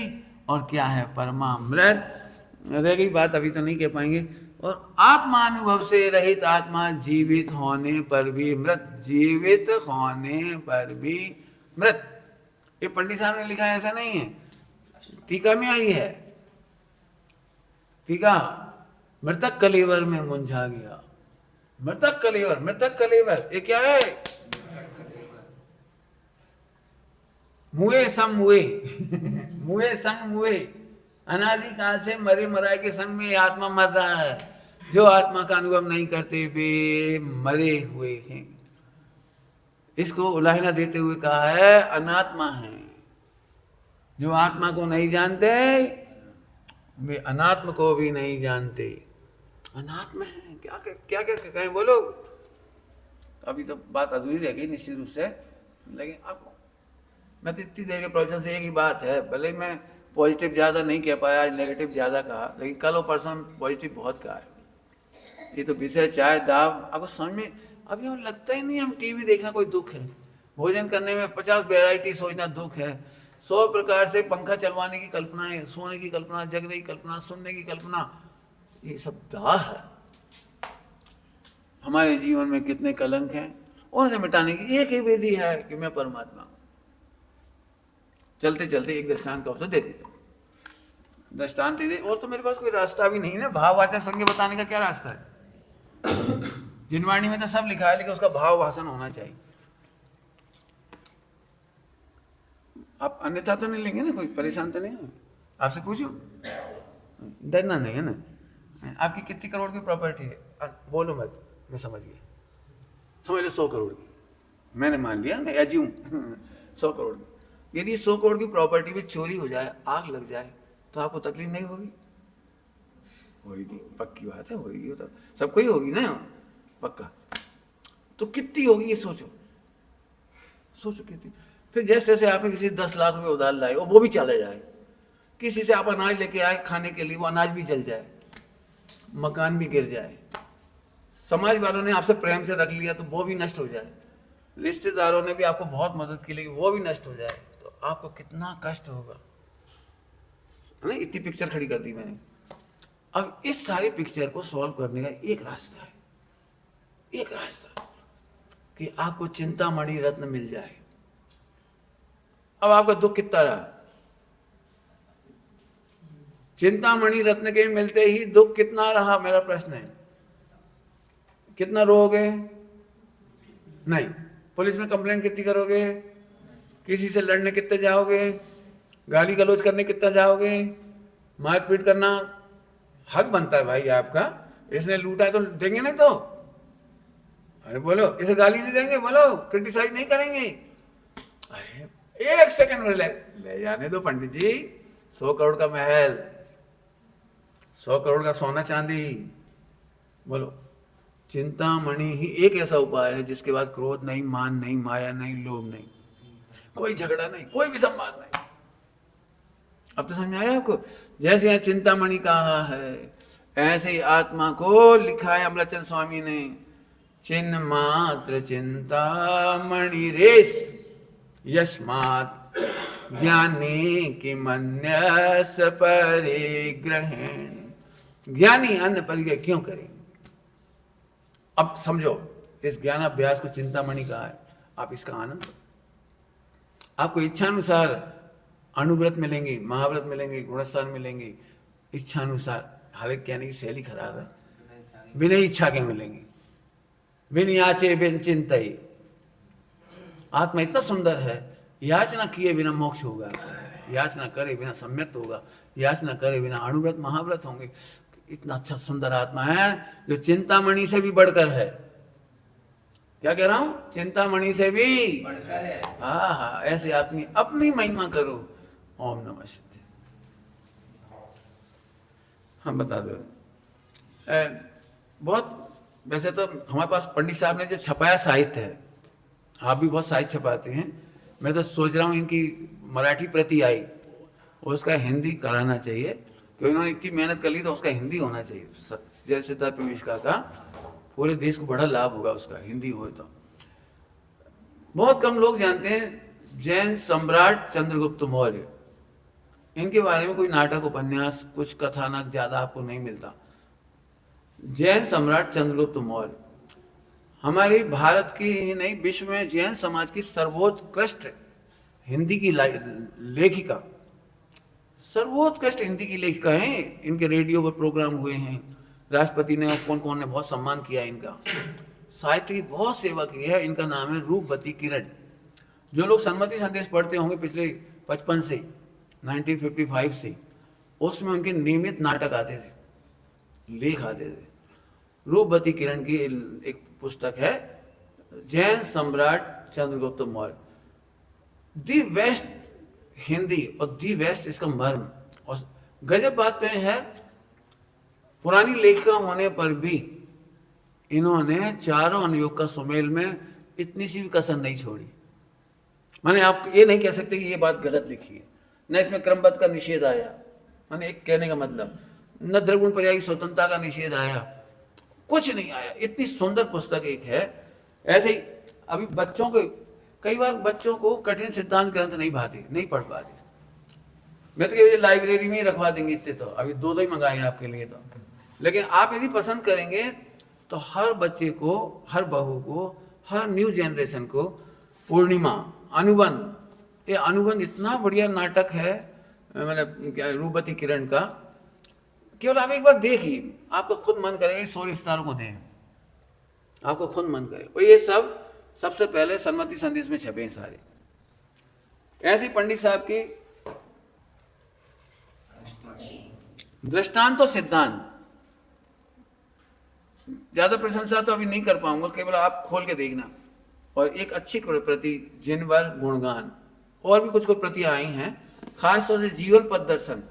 और क्या है परमामृत। रह गई बात, अभी तो नहीं कह पाएंगे। और आत्मानुभव से रहित आत्मा जीवित होने पर भी मृत, जीवित होने पर भी मृत। ये पंडित साहब ने लिखा है, ऐसा नहीं है, टीका में आई है। टीका, मृतक कलेवर में मुंझा गया। मृतक कलेवर, मृतक कलेवर ये क्या है? मुए सम मुए, मुए संग मुए, अनादि काल से मरे मराए के संग में आत्मा मर रहा है। जो आत्मा का अनुभव नहीं करते वे मरे हुए हैं। इसको उलाहना देते हुए कहा है अनात्मा है। जो आत्मा को नहीं जानते वे अनात्म को भी नहीं जानते। अनात्म है, क्या क्या क्या क्या कहें, बोलो। अभी तो बात अधूरी रह गई निश्चित रूप से, लेकिन आपको मैं तो इतनी देर के प्रवचन से एक ही बात है, भले मैं पॉजिटिव ज़्यादा नहीं कह पाया, नेगेटिव ज़्यादा कहा, लेकिन कल और परसों पॉजिटिव बहुत कहा है। ये तो विषय चाय दाव आपको समझ में अभी हमें लगता ही नहीं हम टीवी देखना कोई दुख है, भोजन करने में 50 वैरायटी सोचना दुख है, 100 प्रकार से पंखा चलवाने की कल्पना है, सोने की कल्पना, जगने की कल्पना, सुनने की कल्पना, ये सब दाह है। हमारे जीवन में कितने कलंक हैं, उन्हें मिटाने की एक ही विधि है कि मैं परमात्मा। चलते चलते एक दृष्टांत का अवसर दे देते, दृष्टांत दे दे, और तो मेरे पास कोई रास्ता भी नहीं है ना। भाववाचक संज्ञा बताने का क्या रास्ता है? जिनवाणी में तो सब लिखा है, लेकिन उसका भाव भाषण होना चाहिए। आप अन्यथा तो नहीं लेंगे ना, कोई परेशान तो नहीं है? आपसे पूछूं? डरना नहीं है ना। आपकी कितनी करोड़ की प्रॉपर्टी है? बोलो मत, मैं समझ गया। समझ लो 100 करोड़ की, मैंने मान लिया ना, एज्यूम 100 करोड़ की। यदि 100 करोड़ की प्रॉपर्टी में चोरी हो जाए, आग लग जाए, तो आपको तकलीफ नहीं होगी? होगी, पक्की बात है, होगी। तो सबको ही होगी ना, पक्का। तो कितनी होगी ये सोचो, सोचो कितनी। फिर जैसे जैसे आपने किसी 10 लाख रुपए उधार लाए और वो भी चले जाए, किसी से आप अनाज लेके आए खाने के लिए, वो अनाज भी जल जाए, मकान भी गिर जाए, समाज वालों ने आपसे प्रेम से रख लिया तो वो भी नष्ट हो जाए, रिश्तेदारों ने भी आपको बहुत मदद की लेकिन वो भी नष्ट हो जाए, तो आपको कितना कष्ट होगा, है ना? इतनी पिक्चर खड़ी कर दी मैंने। अब इस सारी पिक्चर को सॉल्व करने का एक रास्ता है, एक रास्ता, कि आपको चिंतामणि रत्न मिल जाए। अब आपका दुख कितना रहा? चिंतामणि रत्न के मिलते ही दुख कितना रहा, मेरा प्रश्न है। कितना रोओगे? नहीं। पुलिस में कंप्लेंट कितनी करोगे? किसी से लड़ने कितने जाओगे? गाली गलौज करने कितना जाओगे? मारपीट करना हक बनता है भाई आपका, इसने लूटा है तो देंगे नहीं तो? अरे बोलो, इसे गाली नहीं देंगे, बोलो क्रिटिसाइज नहीं करेंगे। अरे 1 सेकंड में ले जाने दो पंडित जी, 100 करोड़ का महल, 100 करोड़ का सोना चांदी, बोलो। चिंतामणि ही एक ऐसा उपाय है जिसके बाद क्रोध नहीं, मान नहीं, माया नहीं, लोभ नहीं, कोई झगड़ा नहीं, कोई भी संवाद नहीं। अब तो समझ आया आपको? जैसे यहाँ चिंतामणि कहा है, ऐसे ही आत्मा को लिखा है अमलाचंद स्वामी ने, चिन्ह मात्र चिंतामणि रेस यस्मात् ज्ञानी की मन्यस परिग्रहण। ज्ञानी अन्न परिग्रह क्यों करें? अब समझो, इस ज्ञानाभ्यास को चिंतामणि कहा है, आप इसका आनंद लो। आपको इच्छानुसार अणुव्रत मिलेंगे, महाव्रत मिलेंगे, गुणस्थान मिलेंगे, इच्छानुसार। हालांकि कहने की शैली खराब है, बिना इच्छा के मिलेंगे, बिन याचे बिन चिंतई। आत्मा इतना सुंदर है, याचना किए बिना मोक्ष होगा, याचना करे बिना सम्यक्त होगा, याचना करे बिना अणुव्रत महाव्रत होंगे। इतना अच्छा सुंदर आत्मा है जो चिंतामणि से भी बढ़कर है। क्या कह रहा हूं? चिंतामणि से भी बढ़कर है। हाँ हाँ, ऐसे आदमी अपनी महिमा करो। ओम नमः शिवाय। हम बता दो, बहुत वैसे तो हमारे पास पंडित साहब ने जो छपाया साहित्य है, आप भी बहुत साहित्य छपाते हैं, मैं तो सोच रहा हूँ इनकी मराठी प्रति आई, उसका हिंदी कराना चाहिए, क्योंकि इन्होंने इतनी मेहनत कर ली तो उसका हिंदी होना चाहिए। जय सिद्धार्थ प्रविष्का का पूरे देश को बड़ा लाभ होगा उसका, हिंदी हो तो। बहुत कम लोग जानते हैं जैन सम्राट चंद्रगुप्त मौर्य, इनके बारे में कोई नाटक उपन्यास कुछ कथानक ज्यादा आपको नहीं मिलता। जैन सम्राट चंद्रगुप्त मौर्य हमारी भारत की ही नहीं, विश्व में जैन समाज की सर्वोत्कृष्ट हिंदी की लेखिका, सर्वोत्कृष्ट हिंदी की लेखिका हैं। इनके रेडियो पर प्रोग्राम हुए हैं, राष्ट्रपति ने कौन कौन ने बहुत सम्मान किया इनका, साहित्य की बहुत सेवा की है। इनका नाम है रूपवती किरण। जो लोग सन्मति संदेश पढ़ते होंगे पिछले 55 से 1955 से, उसमें उनके नियमित नाटक आते थे, लेख आते थे। रूपवती किरण की एक पुस्तक है, जैन सम्राट चंद्रगुप्त मौर्य, दी बेस्ट हिंदी और दी बेस्ट इसका मर्म। और गजब बात तो है, पुरानी लेखिका होने पर भी इन्होंने चारों अनुयोग का सुमेल में इतनी सी भी कसर नहीं छोड़ी। माने आप ये नहीं कह सकते कि ये बात गलत लिखी है, न इसमें क्रमबद्ध का निषेध आया, माने एक कहने का मतलब, न द्रगुण पर्यायी स्वतंत्रता का निषेध आया, कुछ नहीं आया। इतनी सुंदर पुस्तक एक है। ऐसे ही अभी बच्चों को, कई बार बच्चों को कठिन सिद्धांत ग्रंथ नहीं भाती, नहीं पढ़ पाते, मैं तो कह लाइब्रेरी में ही रखवा देंगे इतने, तो अभी 2 ही मंगाए हैं आपके लिए तो। लेकिन आप यदि पसंद करेंगे तो हर बच्चे को, हर बहू को, हर न्यू जनरेशन को पूर्णिमा, अनुबंध, ये अनुबंध इतना बढ़िया नाटक है, मतलब रूपवती किरण का, केवल आप एक बार देखिए, आपको खुद मन करेगा 100 स्टारों को दें, आपको खुद मन करे। और ये सब सबसे पहले सन्मति संदेश में छपे हैं सारे। ऐसे पंडित साहब की दृष्टांत और सिद्धांत, ज्यादा प्रशंसा तो अभी नहीं कर पाऊंगा, केवल आप खोल के देखना। और एक अच्छी प्रति जिनवर गुणगान, और भी कुछ कुछ प्रति आई हैं, खासतौर से जीवन पथ दर्शन,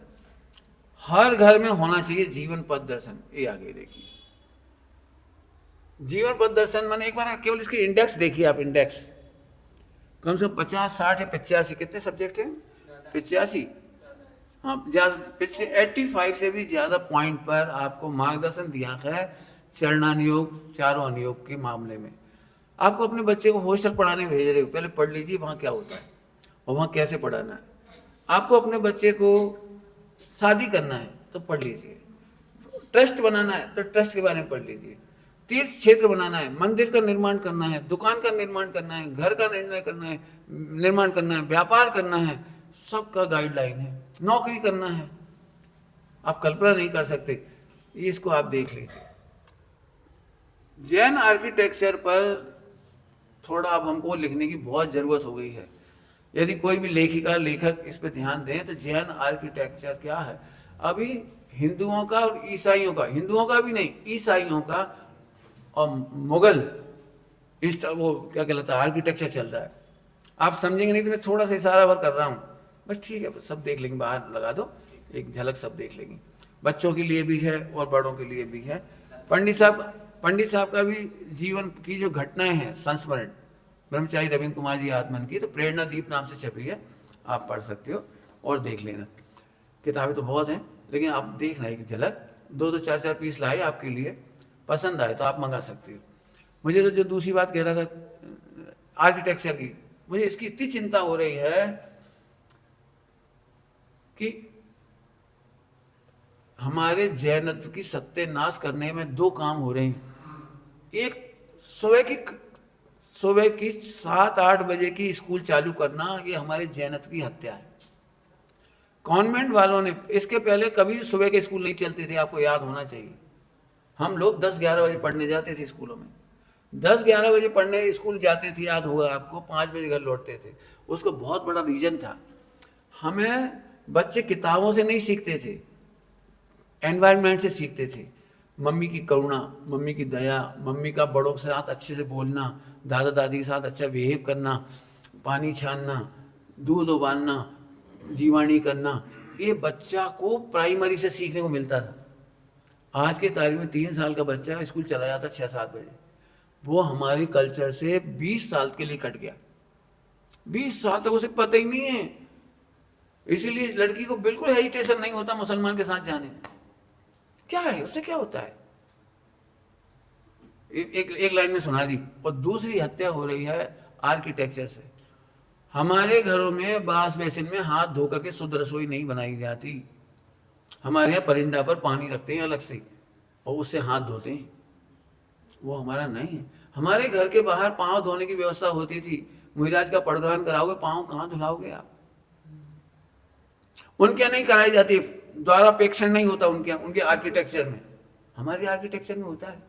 हर घर में होना चाहिए जीवन पथ दर्शन। ये आगे देखिए, जीवन पथ दर्शन मैंने एक बार केवल इसके इंडेक्स देखिए आप, इंडेक्स कम से कम 50, 60 या 85, कितने सब्जेक्ट हैं? 85, हाँ 85 से भी ज्यादा पॉइंट पर आपको मार्गदर्शन दिया है चरणानुयोग, चारों अनुयोग के मामले में। आपको अपने बच्चे को हॉस्टल पढ़ाने भेज रहे हो, पहले पढ़ लीजिए वहाँ क्या होता है और वहाँ कैसे पढ़ाना है। आपको अपने बच्चे को शादी करना है तो पढ़ लीजिए, ट्रस्ट बनाना है तो ट्रस्ट के बारे में पढ़ लीजिए, तीर्थ क्षेत्र बनाना है, मंदिर का निर्माण करना है, दुकान का निर्माण करना है, घर का निर्माण करना है, व्यापार करना है, सबका गाइडलाइन है, नौकरी करना है, आप कल्पना नहीं कर सकते। इसको आप देख लीजिए। जैन आर्किटेक्चर पर थोड़ा अब हमको लिखने की बहुत ज़रूरत हो गई है। यदि कोई भी लेखिका लेखक इस पर ध्यान दें तो जैन आर्किटेक्चर क्या है, अभी हिंदुओं का और ईसाइयों का, हिंदुओं का भी नहीं, ईसाइयों का और मुगल वो क्या कहलाता है आर्किटेक्चर चल रहा है। आप समझेंगे नहीं तो मैं थोड़ा सा इशारा भर कर रहा हूँ, बस ठीक है, सब देख लेंगे, बाहर लगा दो एक झलक, सब देख लेंगे। बच्चों के लिए भी है और बड़ों के लिए भी है। पंडित साहब का भी जीवन की जो घटनाएं हैं संस्मरण, ब्रह्मचारी रविंद्र कुमार जी आत्मन की, तो प्रेरणा दीप नाम से छपी है, आप पढ़ सकते हो और देख लेना। किताबें तो बहुत हैं लेकिन आप देखना एक झलक, 2-2, 4-4 पीस लाए आपके लिए, पसंद आए तो आप मंगा सकते हो। मुझे तो जो दूसरी बात कह रहा था आर्किटेक्चर की, मुझे इसकी इतनी चिंता हो रही है कि हमारे जैनत्व की सत्यानाश करने में 2 काम हो रहे हैं। एक सुबह की 7-8 बजे की स्कूल चालू करना, ये हमारे जैनत्व की हत्या है। कॉन्वेंट वालों ने, इसके पहले कभी सुबह के स्कूल नहीं चलते थे, आपको याद होना चाहिए। हम लोग 10-11 बजे पढ़ने जाते थे स्कूलों में, 10-11 बजे पढ़ने स्कूल जाते थे, याद होगा आपको, 5 बजे घर लौटते थे। उसका बहुत बड़ा रीजन था, हमें बच्चे किताबों से नहीं सीखते थे, एनवायरनमेंट से सीखते थे। मम्मी की करुणा, मम्मी की दया, मम्मी का बड़ों के साथ अच्छे से बोलना, दादा दादी के साथ अच्छा बिहेव करना, पानी छानना, दूध उबालना, जीवाणी करना, ये बच्चा को प्राइमरी से सीखने को मिलता था। आज के तारीख में 3 साल का बच्चा स्कूल चला जाता 6-7 बजे, वो हमारे कल्चर से 20 साल के लिए कट गया। 20 साल तक उसे पता ही नहीं है, इसीलिए लड़की को बिल्कुल हेजिटेशन नहीं होता मुसलमान के साथ जाने में। क्या है उससे, क्या होता है, एक लाइन में सुना दी। और दूसरी हत्या हो रही है आर्किटेक्चर से। हमारे घरों में बांस बेसिन में हाथ धो करके शुद्ध रसोई नहीं बनाई जाती। हमारे यहाँ परिंदा पर पानी रखते हैं अलग से और उससे हाथ धोते हैं, वो हमारा नहीं है। हमारे घर के बाहर पांव धोने की व्यवस्था होती थी, मुहिराज का पड़गान कराओगे, पांव कहाँ धुलाओगे आप? उनके नहीं कराई जाती, द्वारापेक्षण नहीं होता उनके आर्किटेक्चर में, हमारे आर्किटेक्चर में होता है।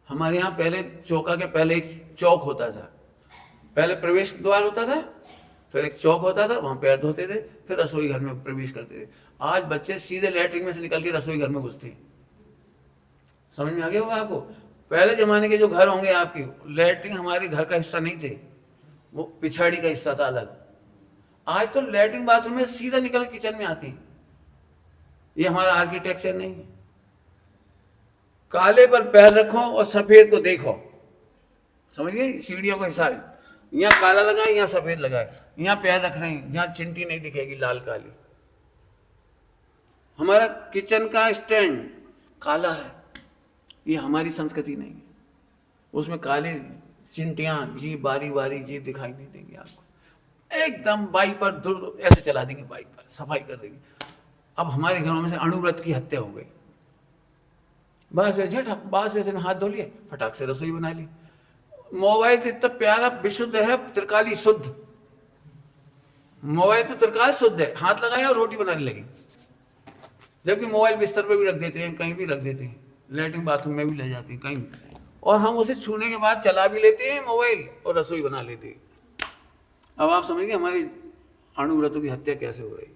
हमारे यहाँ पहले चौका के पहले एक चौक होता था, पहले प्रवेश द्वार होता था, फिर एक चौक होता था, वहां पैर धोते थे, फिर रसोई घर में प्रवेश करते थे। आज बच्चे सीधे लैट्रिन में से निकल के रसोई घर में घुसते हैं। समझ में आ गया होगा आपको? पहले जमाने के जो घर होंगे आपके, लैट्रिन हमारे घर का हिस्सा नहीं थे, वो पिछाड़ी का हिस्सा था अलग। आज तो लैट्रिन बाथरूम में सीधा निकल किचन में आती। ये हमारा आर्किटेक्चर नहीं है। काले पर पैर रखो और सफेद को देखो, समझिए सीढ़ियों का हिसाब, यहाँ काला लगा है, यहाँ सफेद लगा है, यहाँ पैर रख रहे हैं जहाँ चिंटी नहीं दिखेगी लाल काली। हमारा किचन का स्टैंड काला है, ये हमारी संस्कृति नहीं है। उसमें काले चिंटियां जी बारी बारी जी दिखाई नहीं देंगी आपको, एकदम बाइक पर ऐसे चला देंगे, बाइक पर सफाई कर देंगे। अब हमारे घरों में से अणुव्रत की हत्या हो गई, बस वैसे हाथ धो लिए, फटाक से रसोई बना ली। मोबाइल तो इतना प्यारा विशुद्ध है, त्रिकाली शुद्ध मोबाइल, तो त्रिकाल शुद्ध है, हाथ लगाया और रोटी बनाने लगी। जबकि मोबाइल बिस्तर पे भी रख देते हैं, कहीं भी रख देते हैं, लैट्रिन बाथरूम में भी ले जाते हैं कहीं, और हम उसे छूने के बाद चला भी लेते हैं मोबाइल और रसोई बना लेते हैं। अब आप समझिए हमारी अणुव्रतों की हत्या कैसे हो रही।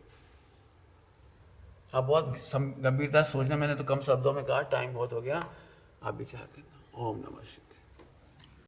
आप बहुत गंभीरता से सोचना, मैंने तो कम शब्दों में कहा, टाइम बहुत हो गया, आप विचार करना। ओम नमः शिवाय।